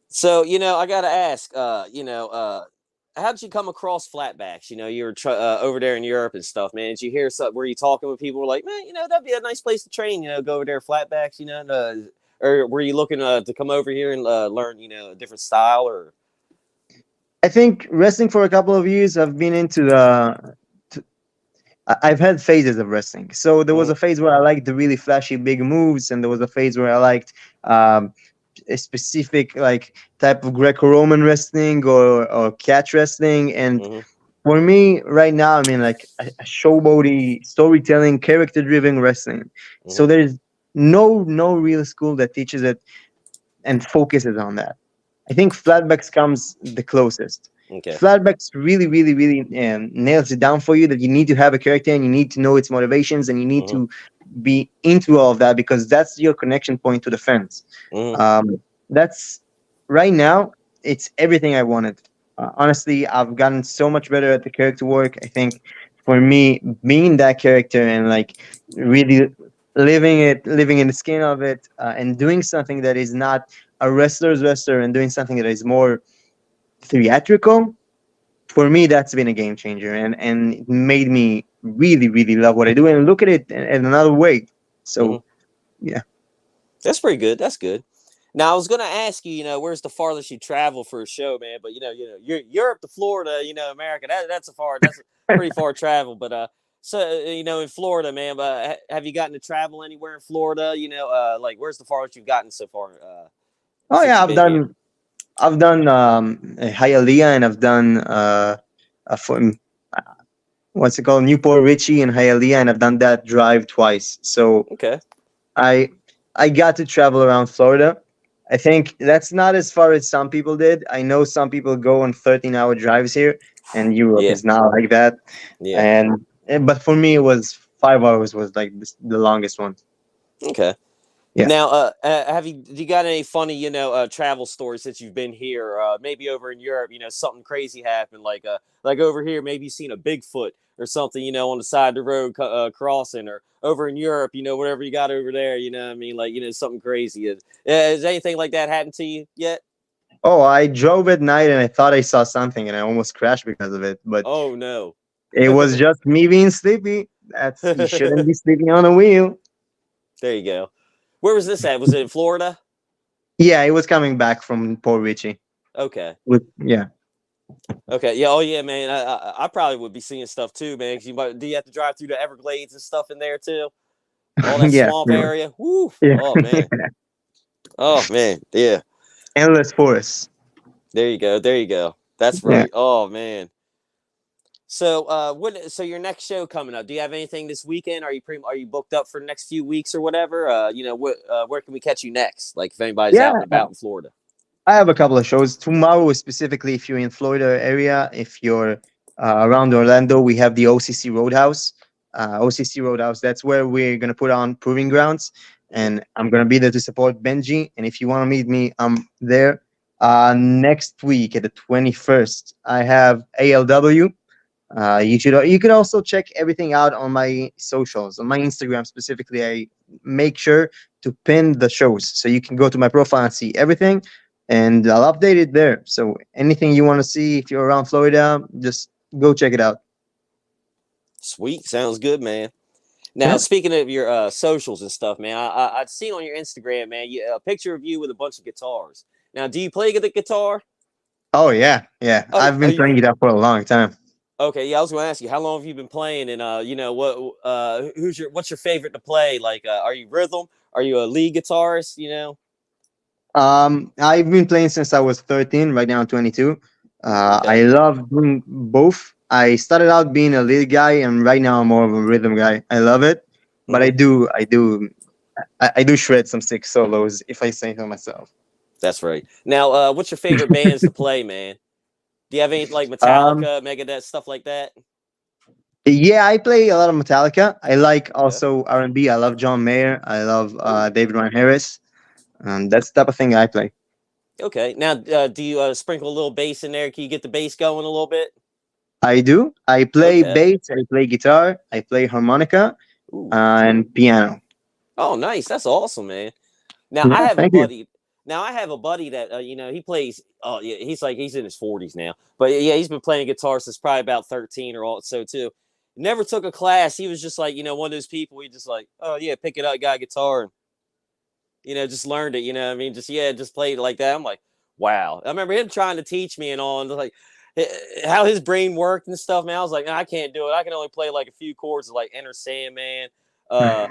So, I got to ask, how did you come across flatbacks? You were over there in Europe and stuff, man. Did you hear something? Were you talking with people who were like, man, that'd be a nice place to train, go over there, flatbacks, or were you looking to come over here and learn, a different style or? I think wrestling for a couple of years. I've been into I've had phases of wrestling. So there was Mm-hmm, a phase where I liked the really flashy big moves, and there was a phase where I liked um, a specific like type of Greco-Roman wrestling or catch wrestling. And mm-hmm, for me right now, I mean like a showboaty storytelling, character-driven wrestling. mm-hmm. So there's no real school that teaches it and focuses on that. I think Flatbacks comes the closest. Okay. Flatbacks really, really, really nails it down for you that you need to have a character and you need to know its motivations and you need Mm-hmm, to be into all of that because that's your connection point to the fans. mm-hmm, That's right now, it's everything I wanted. Honestly, I've gotten so much better at the character work. I think for me, being that character and like really living in the skin of it, and doing something that is not a wrestler's wrestler and doing something that is more theatrical, for me, that's been a game changer and it made me really, really love what I do and look at it in another way. mm-hmm. So, yeah. That's pretty good. That's good. Now I was gonna ask you, where's the farthest you travel for a show, man? But you're Europe to Florida, America. That's a pretty far travel. But so in Florida, man. But have you gotten to travel anywhere in Florida? Like where's the farthest you've gotten so far Oh, since yeah, you've been here? I've done Hialeah and I've done a, what's it called, Newport Richie and Hialeah, and I've done that drive twice. So Okay. I I got to travel around Florida. I think that's not as far as some people did. I know some people go on 13-hour drives here, and Europe Yeah. is not like that. Yeah. But for me, it was 5 hours was like the longest one. Okay. Yeah. Now, did you got any funny, travel stories since you've been here? Maybe over in Europe, something crazy happened, like over here, maybe you seen a Bigfoot or something, on the side of the road crossing, or over in Europe, whatever you got over there, what I mean, like, something crazy. Has anything like that happened to you yet? Oh, I drove at night and I thought I saw something and I almost crashed because of it. But Oh no. it was just me being sleepy. That's you shouldn't There be sleeping on a wheel. you go. Where was this at? Was it in Florida? Yeah, it was coming back from Port Richie. Okay. Yeah. Okay. Yeah. Oh, yeah, man. I probably would be seeing stuff too, man. 'Cause do you have to drive through the Everglades and stuff in there too? All that Yeah. swamp area. Woo. Yeah. Oh man. Oh man. Yeah. Endless forest. There you go. There you go. That's Yeah. right. Oh man. So, what? So your next show coming up? Do you have anything this weekend? Are you booked up for the next few weeks or whatever? What? Where can we catch you next? Like if anybody's Yeah, out and about in Florida. I have a couple of shows tomorrow, specifically if you're in Florida area. If you're around Orlando, we have the OCC Roadhouse. OCC Roadhouse. That's where we're gonna put on Proving Grounds, Hmm. and I'm gonna be there to support Benji. And if you want to meet me, I'm there. Next week at the 21st, I have ALW. You could also check everything out on my socials, on my Instagram specifically. I make sure to pin the shows so you can go to my profile and see everything, and I'll update it there. So anything you want to see, if you're around Florida, just go check it out. Sweet, sounds good, man. Now, Yeah. speaking of your socials and stuff, man, I've seen on your Instagram, man, a picture of you with a bunch of guitars. Now, do you play the guitar? Oh yeah, yeah. Oh, I've are been you playing guitar for a long time. okay? Yeah, I was going to ask you, how long have you been playing, and what, what's your favorite to play? Like, are you rhythm? Are you a lead guitarist? I've been playing since I was 13. Right now I'm 22. I Okay. love doing both. I started out being a lead guy, and right now I'm more of a rhythm guy. I love it, but Hmm. I do shred some sick solos if I say so myself. That's right. Now, what's your favorite bands to play, man? Do you have any like Um, Metallica, Megadeth, stuff like that? yeah, I play a lot of Metallica. I like Okay. also R&B. I love John Mayer. I love Oh, David Ryan Harris. That's the type of thing I play. okay. Now, do you sprinkle a little bass in there? Can you get the bass going a little bit? I do. I play Okay. bass. I play guitar. I play harmonica Ooh. and piano. Oh, nice. That's awesome, man. Now I Yeah, have a thank you. buddy. Now I have a buddy that he plays. Oh yeah, he's in his 40s now, but yeah, he's been playing guitar since probably about 13 or so too. Never took a class. He was just like one of those people. He just like, oh yeah, pick it up, got a guitar, and just learned it. You know what I mean? Just just played it like that. I'm like, wow. I remember him trying to teach me and all, and like how his brain worked and stuff. Man, I was like, "Nah, I can't do it. I can only play like a few chords of like Enter Sandman, uh,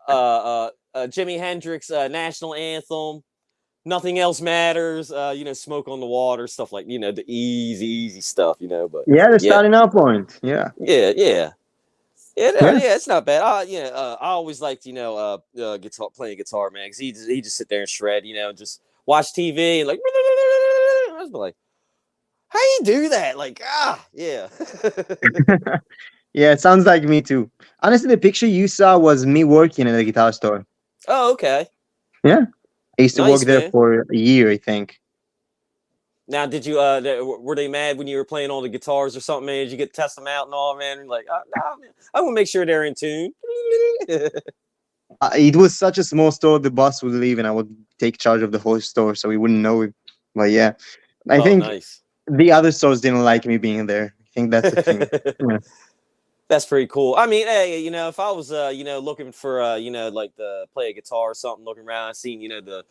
Jimi Hendrix, National Anthem. Nothing else matters. Smoke on the water, stuff like the easy stuff. But Yeah, the yeah, starting out point. Yeah, yeah. Yeah, no, yeah, yeah, it's not bad. I always liked guitar playing guitar, man, because he just sit there and shred, just watch TV and like I was like, how you do that? Like yeah. yeah. It sounds like me too. Honestly, the picture you saw was me working at a guitar store. Oh, okay, Yeah, I used to work nice, there man. for a year, I think. Now, did you were they mad when you were playing all the guitars or something, man? Did you get to test them out and all, man? And like, nah, man, I want to make sure they're in tune. It was such a small store. The boss would leave, and I would take charge of the whole store, so he wouldn't know it. But yeah, I Oh, think nice. the other stores didn't like me being there. I think that's the thing. Yeah. That's pretty cool. I mean, hey, if I was, looking for, like to play a guitar or something, looking around, I seen, the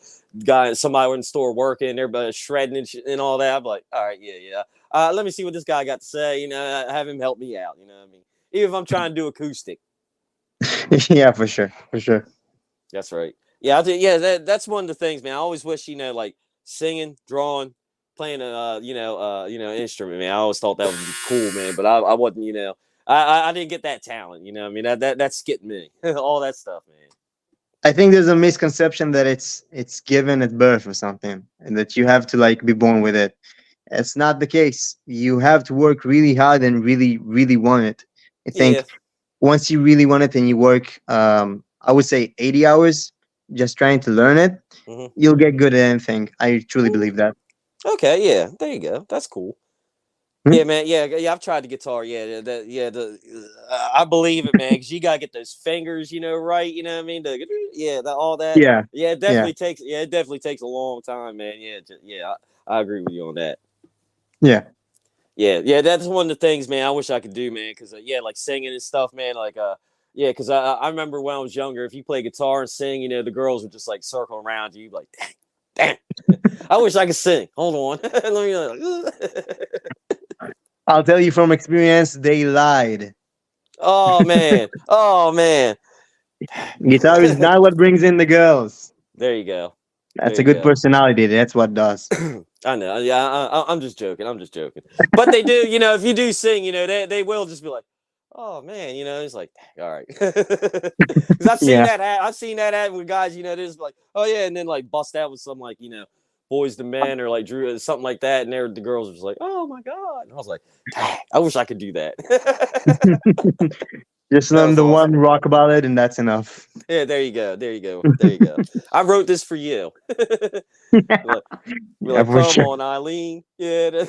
guy, somebody in the store working, everybody shredding and all that. I'm like, all right, yeah, yeah. Let me see what this guy got to say. Have him help me out. You know what I mean? Even if I'm trying to do acoustic. Yeah, for sure, for sure. That's right. Yeah, yeah. That's one of the things, man. I always wish, like singing, drawing, playing a, instrument, man. I always thought that would be cool, man. But I wasn't, I didn't get that talent. You know, what I mean, that skipped me. All that stuff, man. I think there's a misconception that it's given at birth or something, and that you have to like be born with it. It's not the case. You have to work really hard and really, really want it. I Yeah. think once you really want it and you work, I would say 80 hours just trying to learn it, Hmm. you'll get good at anything. I truly believe that. Okay. Yeah. There you go. That's cool. Hmm? Yeah, man. Yeah, yeah. I've tried the guitar. Yeah, I believe it, man. Because you gotta get those fingers, right. You know what I mean? All that. Yeah, Yeah, it yeah, definitely takes. Yeah, it definitely takes a long time, man. Yeah, yeah. I agree with you on that. yeah. Yeah, yeah. That's one of the things, man. I wish I could do, man. Because yeah, like singing and stuff, man. Like yeah. Because I remember when I was younger, if you play guitar and sing, the girls would just like circle around you, like, damn. I wish I could sing. Hold on. Let me. I'll tell you from experience, they lied. Oh man. Oh man. Guitar is not what brings in the girls. There you go. There That's a you good go. personality. That's what does. I know. Yeah, I'm just joking. I'm just joking. But they do, if you do sing, they will just be like, "Oh man," it's like, all right. Because I've seen Yeah. that. I've seen that happen with guys. They're just like, "Oh yeah," and then like bust out with some like Boys to Men or like Drew something like that, and the girls were just like, "Oh my god," and I was like, "Dang, I wish I could do that." Just That learn was the one awesome. rock about it, and that's enough. Yeah, there you go. There you go. There you go. I wrote this for you. Like, we're Yeah, like, for come sure. on, Eileen. Yeah.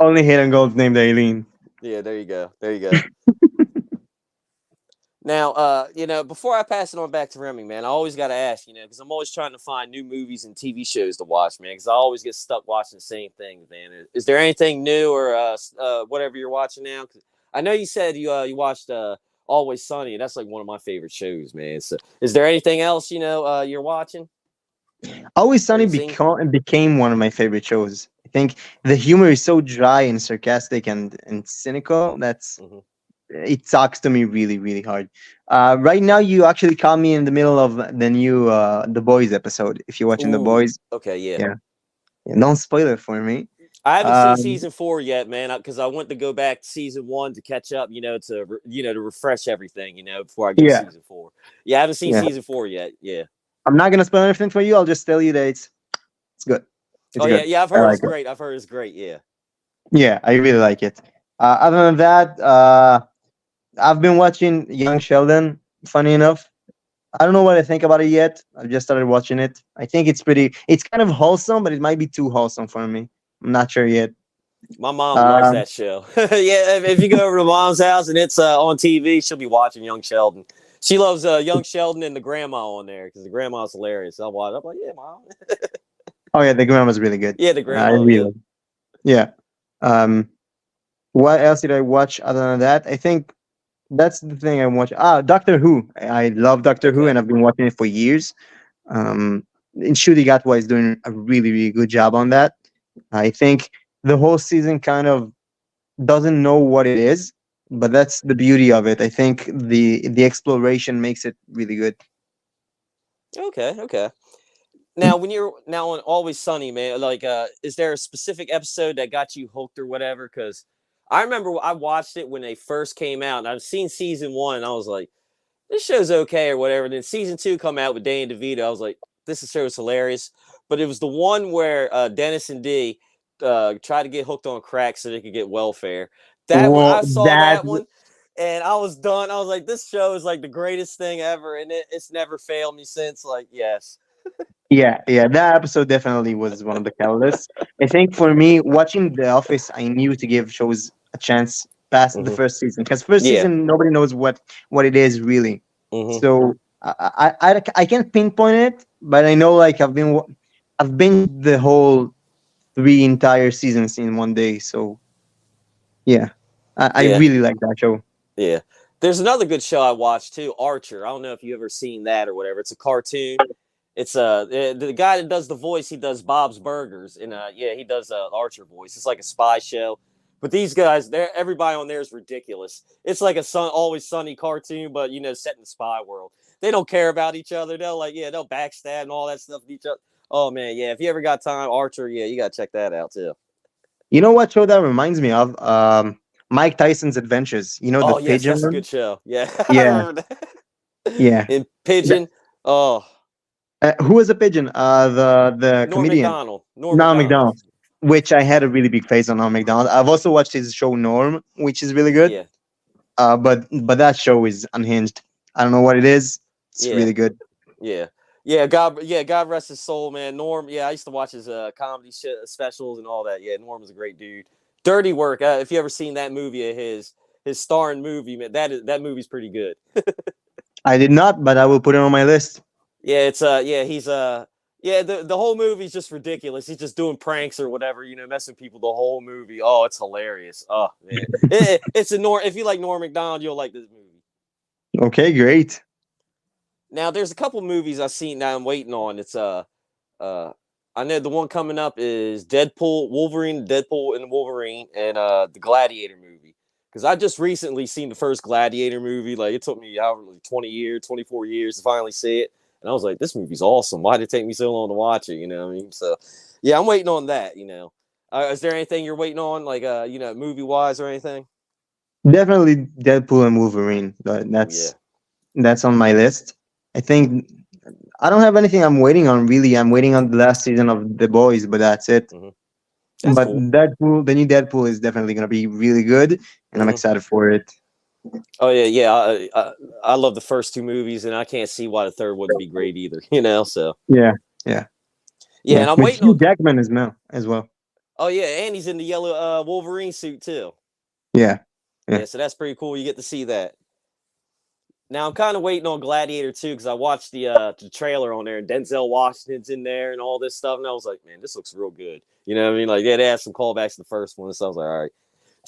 Only hidden gold's named Aileen. Yeah, there you go. There you go. Now, before I pass it on back to Remy, man, I always got to ask, because I'm always trying to find new movies and TV shows to watch, man, because I always get stuck watching the same things, man. Is there anything new or whatever you're watching now? 'Cause I know you said you watched Always Sunny, and that's like one of my favorite shows, man. So, is there anything else you're watching Always or Sunny you've seen? became one of my favorite shows. I think the humor is so dry and sarcastic and cynical. Hmm. It sucks to me really, really hard. Right now, you actually caught me in the middle of the new The Boys episode. If you're watching The Ooh, Boys, okay, yeah. yeah, yeah, don't spoil it for me. I haven't seen Um, season 4 yet, man, because I went to go back to season 1 to catch up, to refresh everything, before I go to yeah, season 4. Yeah, I haven't seen yeah. season 4 yet. Yeah. I'm not gonna spoil anything for you. I'll just tell you that it's good. It's Oh yeah, good. yeah. I've I heard it's like it. great. I've heard it's great. Yeah. Yeah, I really like it. Other than that, I've been watching Young Sheldon. Funny enough, I don't know what I think about it yet. I've just started watching it. I think it's pretty. It's kind of wholesome, but it might be too wholesome for me. I'm not sure yet. My mom loves Um, that show. Yeah, if you go over to mom's house and it's on TV, she'll be watching Young Sheldon. She loves Young Sheldon and the grandma on there because the grandma's hilarious. I'll watch. I'm like, yeah, mom. oh yeah, the grandma's really good. Yeah, the I grandma. Yeah. really yeah. Um, what else did I watch other than that? I think that's the thing I watch. Doctor Who. I love Doctor Who, Okay. and I've been watching it for years. And Shooty Gatwa is doing a really, really good job on that. I think the whole season kind of doesn't know what it is, but that's the beauty of it. I think the exploration makes it really good. Okay. Okay. Now, when you're now on Always Sunny, man, like, is there a specific episode that got you hooked or whatever? Because I remember I watched it when they first came out, and I've seen season 1, and I was like, this show's okay or whatever. Then season 2 come out with Danny DeVito. I was like, show's hilarious. But it was the one where Dennis and Dee tried to get hooked on crack so they could get welfare. That one, Well, I saw that that one, and I was done. I was like, this show is like the greatest thing ever, and it's never failed me since. Like, yes. yeah, yeah, that episode definitely was one of the catalysts. I think for me, watching The Office, I knew to give shows a chance past the Hmm. first season because first Yeah. season nobody knows what it is really. Hmm. So I can't pinpoint it, but I know like I've binged the whole three entire seasons in one day. So yeah, I Yeah. really like that show. Yeah. There's another good show I watched too, Archer. I don't know if you ever seen that or whatever. It's a cartoon. It's the guy that does the voice. He does Bob's Burgers, and yeah, he does Archer voice. It's like a spy show. But these guys, everybody on there is ridiculous. It's like a Always Sunny cartoon, but set in the spy world. They don't care about each other. They'll backstab and all that stuff with each other. Oh man, yeah. If you ever got time, Archer, yeah, you gotta check that out too. You know what show that reminds me of? Mike Tyson's Adventures. You know the Oh yes, pigeon that's a one? good show. Yeah, I Yeah, remember that. yeah. In Pigeon. Oh, Who was the pigeon? The Norm comedian Macdonald. Norm Norm Macdonald. Macdonald, which I had a really big face on Norm Macdonald. I've also watched his show Norm, which is really good. Yeah, But that show is unhinged. I don't know what it is. It's yeah, really good. yeah, yeah. God rest his soul, man. Norm. Yeah, I used to watch his comedy specials and all that. Yeah, Norm was a great dude. Dirty Work. If you ever seen that movie of his starring movie, man, that movie's pretty good. I did not, but I will put it on my list. Yeah, it's yeah, he's yeah, the whole movie's just ridiculous. He's just doing pranks or whatever, messing people the whole movie. Oh, it's hilarious. Oh man, it's a Norm. If you like Norm Macdonald, you'll like this movie. Okay, great. Now, there's a couple movies I've seen now I'm waiting on. It's uh I know the one coming up is Deadpool and Wolverine, and the Gladiator movie. Because I just recently seen the first Gladiator movie. Like it took me however like 20 years, 24 years to finally see it. And I was like, this movie's awesome. Why did it take me so long to watch it? You know what I mean? So, yeah, I'm waiting on that. Is there anything you're waiting on, like movie wise or anything? Definitely Deadpool and Wolverine. Oh yeah. That's on my list. I think I don't have anything I'm waiting on really. I'm waiting on the last season of The Boys, but that's it. Hmm. That's But cool. Deadpool, the new Deadpool is definitely gonna be really good, and I'm Hmm. excited for it. Oh yeah, yeah. I love the first two movies, and I can't see why the third wouldn't be great either. So Yeah, yeah, yeah, yeah. and I'm With waiting Hugh on. Jackman as well. Oh yeah, and he's in the yellow Wolverine suit too. Yeah, Yeah, yeah. so that's pretty cool. You get to see that. Now I'm kind of waiting on Gladiator 2 because I watched the trailer on there and Denzel Washington's in there and all this stuff, and I was like, man, this looks real good. You know what I mean? Like, yeah, they had some callbacks to the first one, so I was like, all right.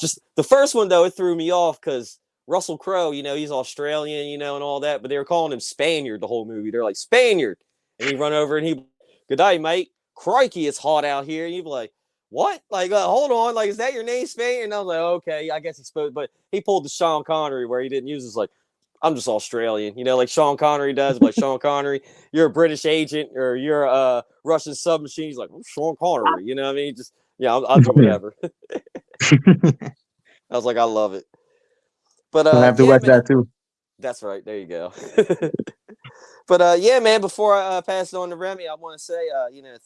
Just the first one though, it threw me off because Russell Crowe, he's Australian, and all that, but they were calling him Spaniard the whole movie. They're like Spaniard, and he run over and he, good day, mate. Crikey, it's hot out here. And you'd be like, what? Like, hold on, like, is that your name, Spaniard? And I was like, okay, I guess he spoke, but he pulled the Sean Connery where he didn't use his like, I'm just Australian, like Sean Connery does. But Sean Connery, you're a British agent or you're a Russian submachine. He's like, I'm Sean Connery. You know what I mean? Just yeah, I'll do Yeah. whatever. I was like, I love it. But I'll have to yeah, watch man, that too. that's right. There you go. But yeah, man, before I pass it on to Remy, I want to say,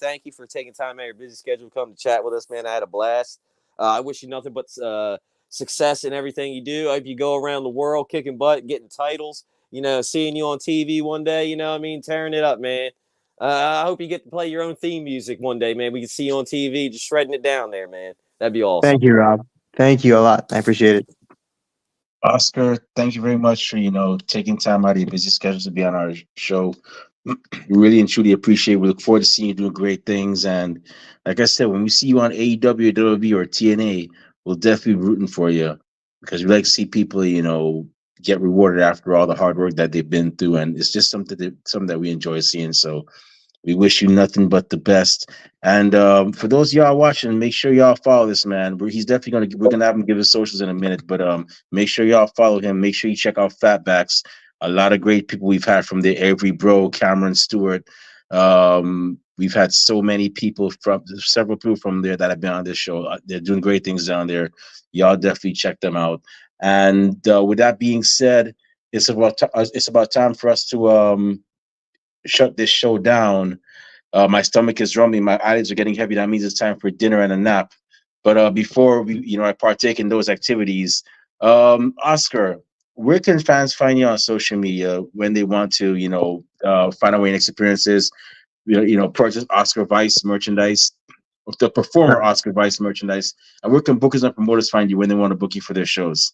thank you for taking time out of your busy schedule to come to chat with us, man. I had a blast. I wish you nothing but success in everything you do. I hope you go around the world kicking butt, getting titles, seeing you on TV one day, what I mean, tearing it up, man. I hope you get to play your own theme music one day, man. We can see you on TV just shredding it down there, man. That'd be awesome. Thank you, Rob. Thank you a lot. I appreciate it. Oscar, thank you very much for taking time out of your busy schedule to be on our show. Really and truly appreciate. We look forward to seeing you doing great things. And like I said, when we see you on AEW, WWE, or TNA, we'll definitely be rooting for you because we like to see people, get rewarded after all the hard work that they've been through, and it's just something that we enjoy seeing. So we wish you nothing but the best. And for those of y'all watching, make sure y'all follow this man. He's definitely we're gonna have him give his socials in a minute, but make sure y'all follow him. Make sure you check out Fatbacks. A lot of great people we've had from there. Avery Bro, Cameron Stewart. We've had so many people from several people from there that have been on this show. They're doing great things down there. Y'all definitely check them out. And with that being said, it's about time for us to shut this show down. My stomach is rumbling. My eyelids are getting heavy. That means it's time for dinner and a nap. But before I partake in those activities, Oscar, where can fans find you on social media when they want to, find out your next experiences? Purchase Oscar Vice merchandise, the performer Oscar Vice merchandise, and where can bookers and promoters find you when they want to book you for their shows?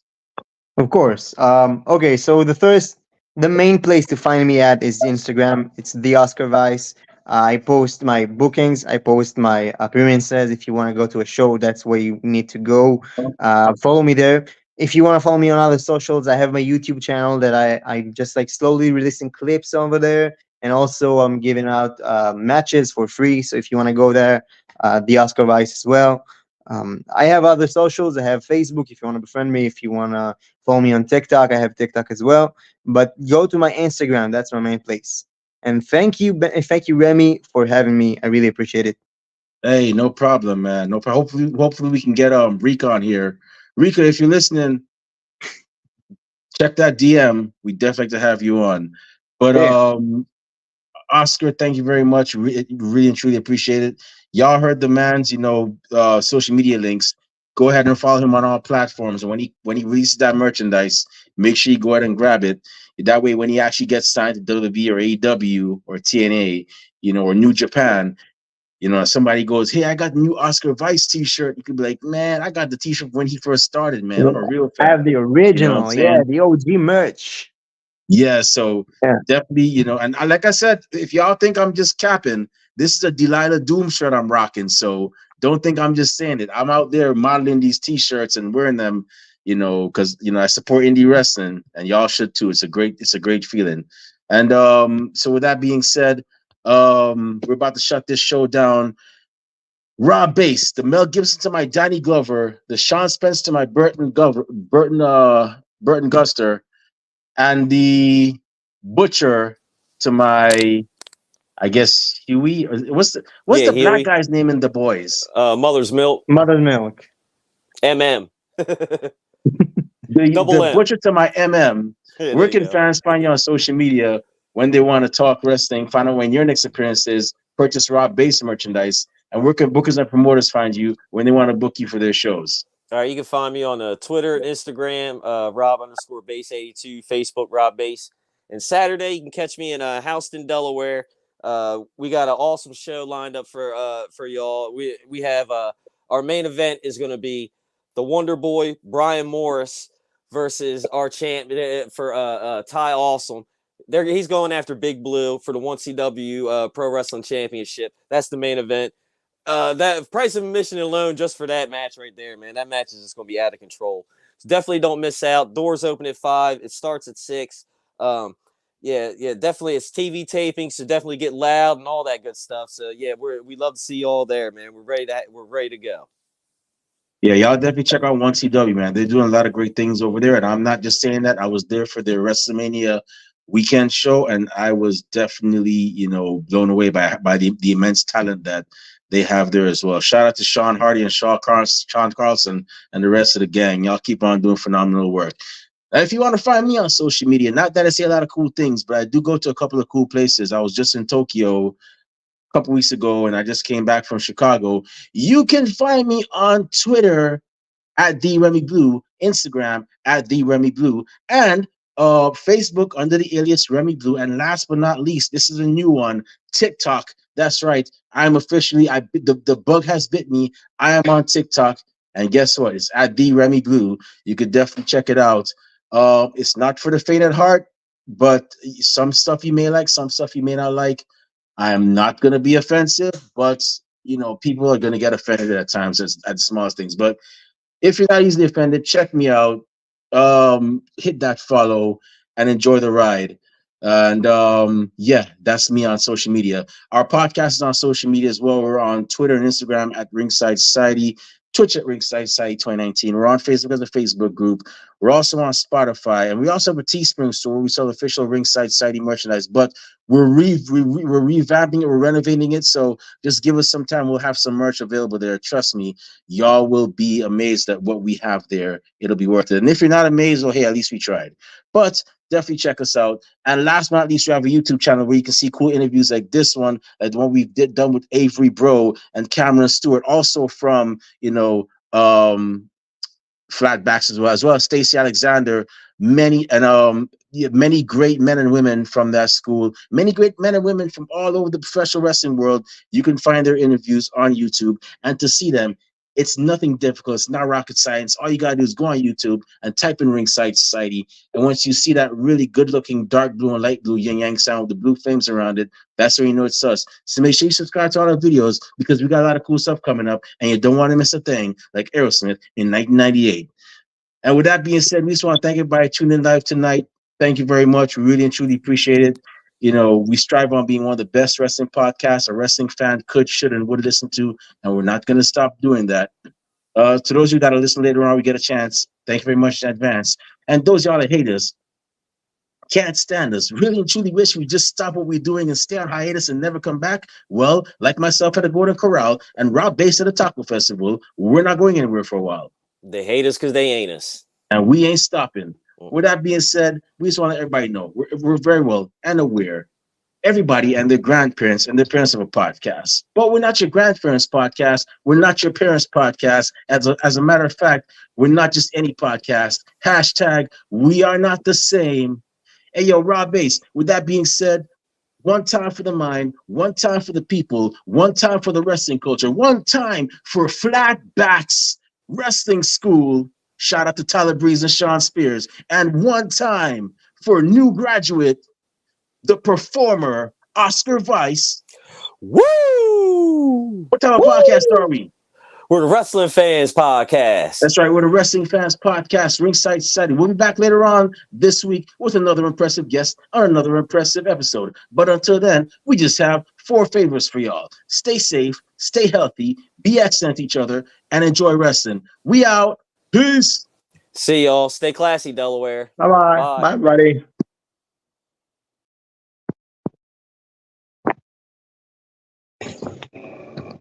Of course. Okay, so the main place to find me at is Instagram. It's the Oscar Vice. I post my bookings. I post my appearances. If you want to go to a show, that's where you need to go. Follow me there. If you want to follow me on other socials, I have my YouTube channel that I just like slowly releasing clips over there, and also I'm giving out matches for free. So if you want to go there, the Oscar Vice as well. I have other socials. I have Facebook if you want to befriend me. If you want to follow me on TikTok. I have TikTok as well. But go to my Instagram. That's my main place. And thank you, Remy, for having me. I really appreciate it. Hey, no problem, man. No problem. Hopefully we can get Rika on here. Rika, if you're listening, check that DM. We definitely like to have you on. But Yeah, Oscar, thank you very much. Really and truly appreciate it. Y'all heard the man's, social media links. Go ahead and follow him on all platforms. And when he releases that merchandise, make sure you go ahead and grab it. That way, when he actually gets signed to WWE or AEW or TNA, or New Japan, somebody goes, "Hey, I got the new Oscar Vice T-shirt." You could be like, "Man, I got the T-shirt when he first started, man. yeah. I'm a real I fan." have the You know what I'm original. Yeah, saying? the OG merch. Yeah, so Yeah. definitely, and like I said, if y'all think I'm just capping, this is a Delilah Doom shirt I'm rocking. So don't think I'm just saying it. I'm out there modeling these T-shirts and wearing them, because I support indie wrestling, and y'all should too. It's a great feeling. And so with that being said, we're about to shut this show down. Rob Bass, the Mel Gibson to my Danny Glover, the Sean Spence to my Burton Guster, and the Butcher to my I guess Huey. What's Yeah, the black Huey. guy's name in The Boys? Mother's Milk. Mother's milk. MM. The Double M. butcher to my MM. Yeah, Where there you can go. fans find you on social media when they want to talk wrestling? Find out when your next appearance is. Purchase Rob Base merchandise. And where can bookers and promoters find you when they want to book you for their shows? All right, you can find me on Twitter and Instagram, Rob_Base82, Facebook Rob Base. And Saturday, you can catch me in Houston, Delaware. We got an awesome show lined up for y'all. We have our main event is going to be the Wonder Boy Brian Morris versus our champ for Ty Awesome. He's going after Big Blue for the 1CW Pro Wrestling Championship. That's the main event. That price of admission alone just for that match right there, man. That match is just going to be out of control. So definitely don't miss out. Doors open at 5. It starts at 6. Yeah, definitely. It's TV taping, so definitely get loud and all that good stuff. So yeah, we love to see you all there, man. We're ready to go. Yeah, y'all definitely check out 1CW, man. They're doing a lot of great things over there. And I'm not just saying that. I was there for their WrestleMania weekend show, and I was definitely, blown away by the immense talent that they have there as well. Shout out to Sean Hardy and Sean Carlson and the rest of the gang. Y'all keep on doing phenomenal work. Now, if you want to find me on social media, not that I say a lot of cool things, but I do go to a couple of cool places. I was just in Tokyo couple weeks ago, and I just came back from Chicago. You can find me on Twitter at the Remy Blue, Instagram at the Remy Blue, and Facebook under the alias Remy Blue. And last but not least, this is a new one, TikTok. That's right. I'm officially the bug has bit me. I am on TikTok, and guess what? It's at the Remy Blue. You could definitely check it out. It's not for the faint at heart, but some stuff you may like, some stuff you may not like. I am not going to be offensive, but people are going to get offended at times at the smallest things. But if you're not easily offended, check me out. Hit that follow and enjoy the ride. And yeah, that's me on social media. Our podcast is on social media as well. We're on Twitter and Instagram at Ringside Society, Twitch at Ringside Society 2019. We're on Facebook as a Facebook group. We're also on Spotify, and we also have a Teespring store where we sell official Ringside Society merchandise. But we're revamping it, we're renovating it. So just give us some time. We'll have some merch available there. Trust me, y'all will be amazed at what we have there. It'll be worth it. And if you're not amazed, well, hey, at least we tried. But definitely check us out. And last but not least, we have a YouTube channel where you can see cool interviews like this one, like the one we done with Avery Bro and Cameron Stewart, also from Flatbacks as well as Stacey Alexander, many great men and women from that school, many great men and women from all over the professional wrestling world. You can find their interviews on YouTube, and to see them, it's nothing difficult. It's not rocket science. All you gotta do is go on YouTube and type in Ringside Society, and once you see that really good-looking dark blue and light blue yin yang sound with the blue flames around it, that's where you know it's us. So make sure you subscribe to all our videos because we got a lot of cool stuff coming up, and you don't want to miss a thing like Aerosmith in 1998. And with that being said, we just want to thank everybody tuning in live tonight. Thank you very much. We really and truly appreciate it. We strive on being one of the best wrestling podcasts a wrestling fan could, should, and would listen to, and we're not going to stop doing that. To those of you that are listening later on, we get a chance. Thank you very much in advance. And those y'all that hate us, can't stand us, really and truly wish we just stop what we're doing and stay on hiatus and never come back. Well, like myself at the Golden Corral and Rob Base at the Taco Festival, we're not going anywhere for a while. They hate us because they ain't us. And we ain't stopping. With that being said, we just want to let everybody know we're very well and aware, everybody and their grandparents and their parents of a podcast. But we're not your grandparents' podcast. We're not your parents' podcast. As a matter of fact, we're not just any podcast. Hashtag, we are not the same. Hey, yo, Rob Bass, with that being said, one time for the mind, one time for the people, one time for the wrestling culture, one time for Flatbacks Wrestling School. Shout out to Tyler Breeze and Sean Spears. And one time for new graduate, the performer, Oscar Weiss. Woo! What type of podcast are we? We're the Wrestling Fans Podcast. That's right. We're the Wrestling Fans Podcast, Ringside Society. We'll be back later on this week with another impressive guest on another impressive episode. But until then, we just have 4 favors for y'all. Stay safe, stay healthy, be excellent to each other, and enjoy wrestling. We out. Peace. See y'all. Stay classy, Delaware. Bye-bye. Bye, buddy.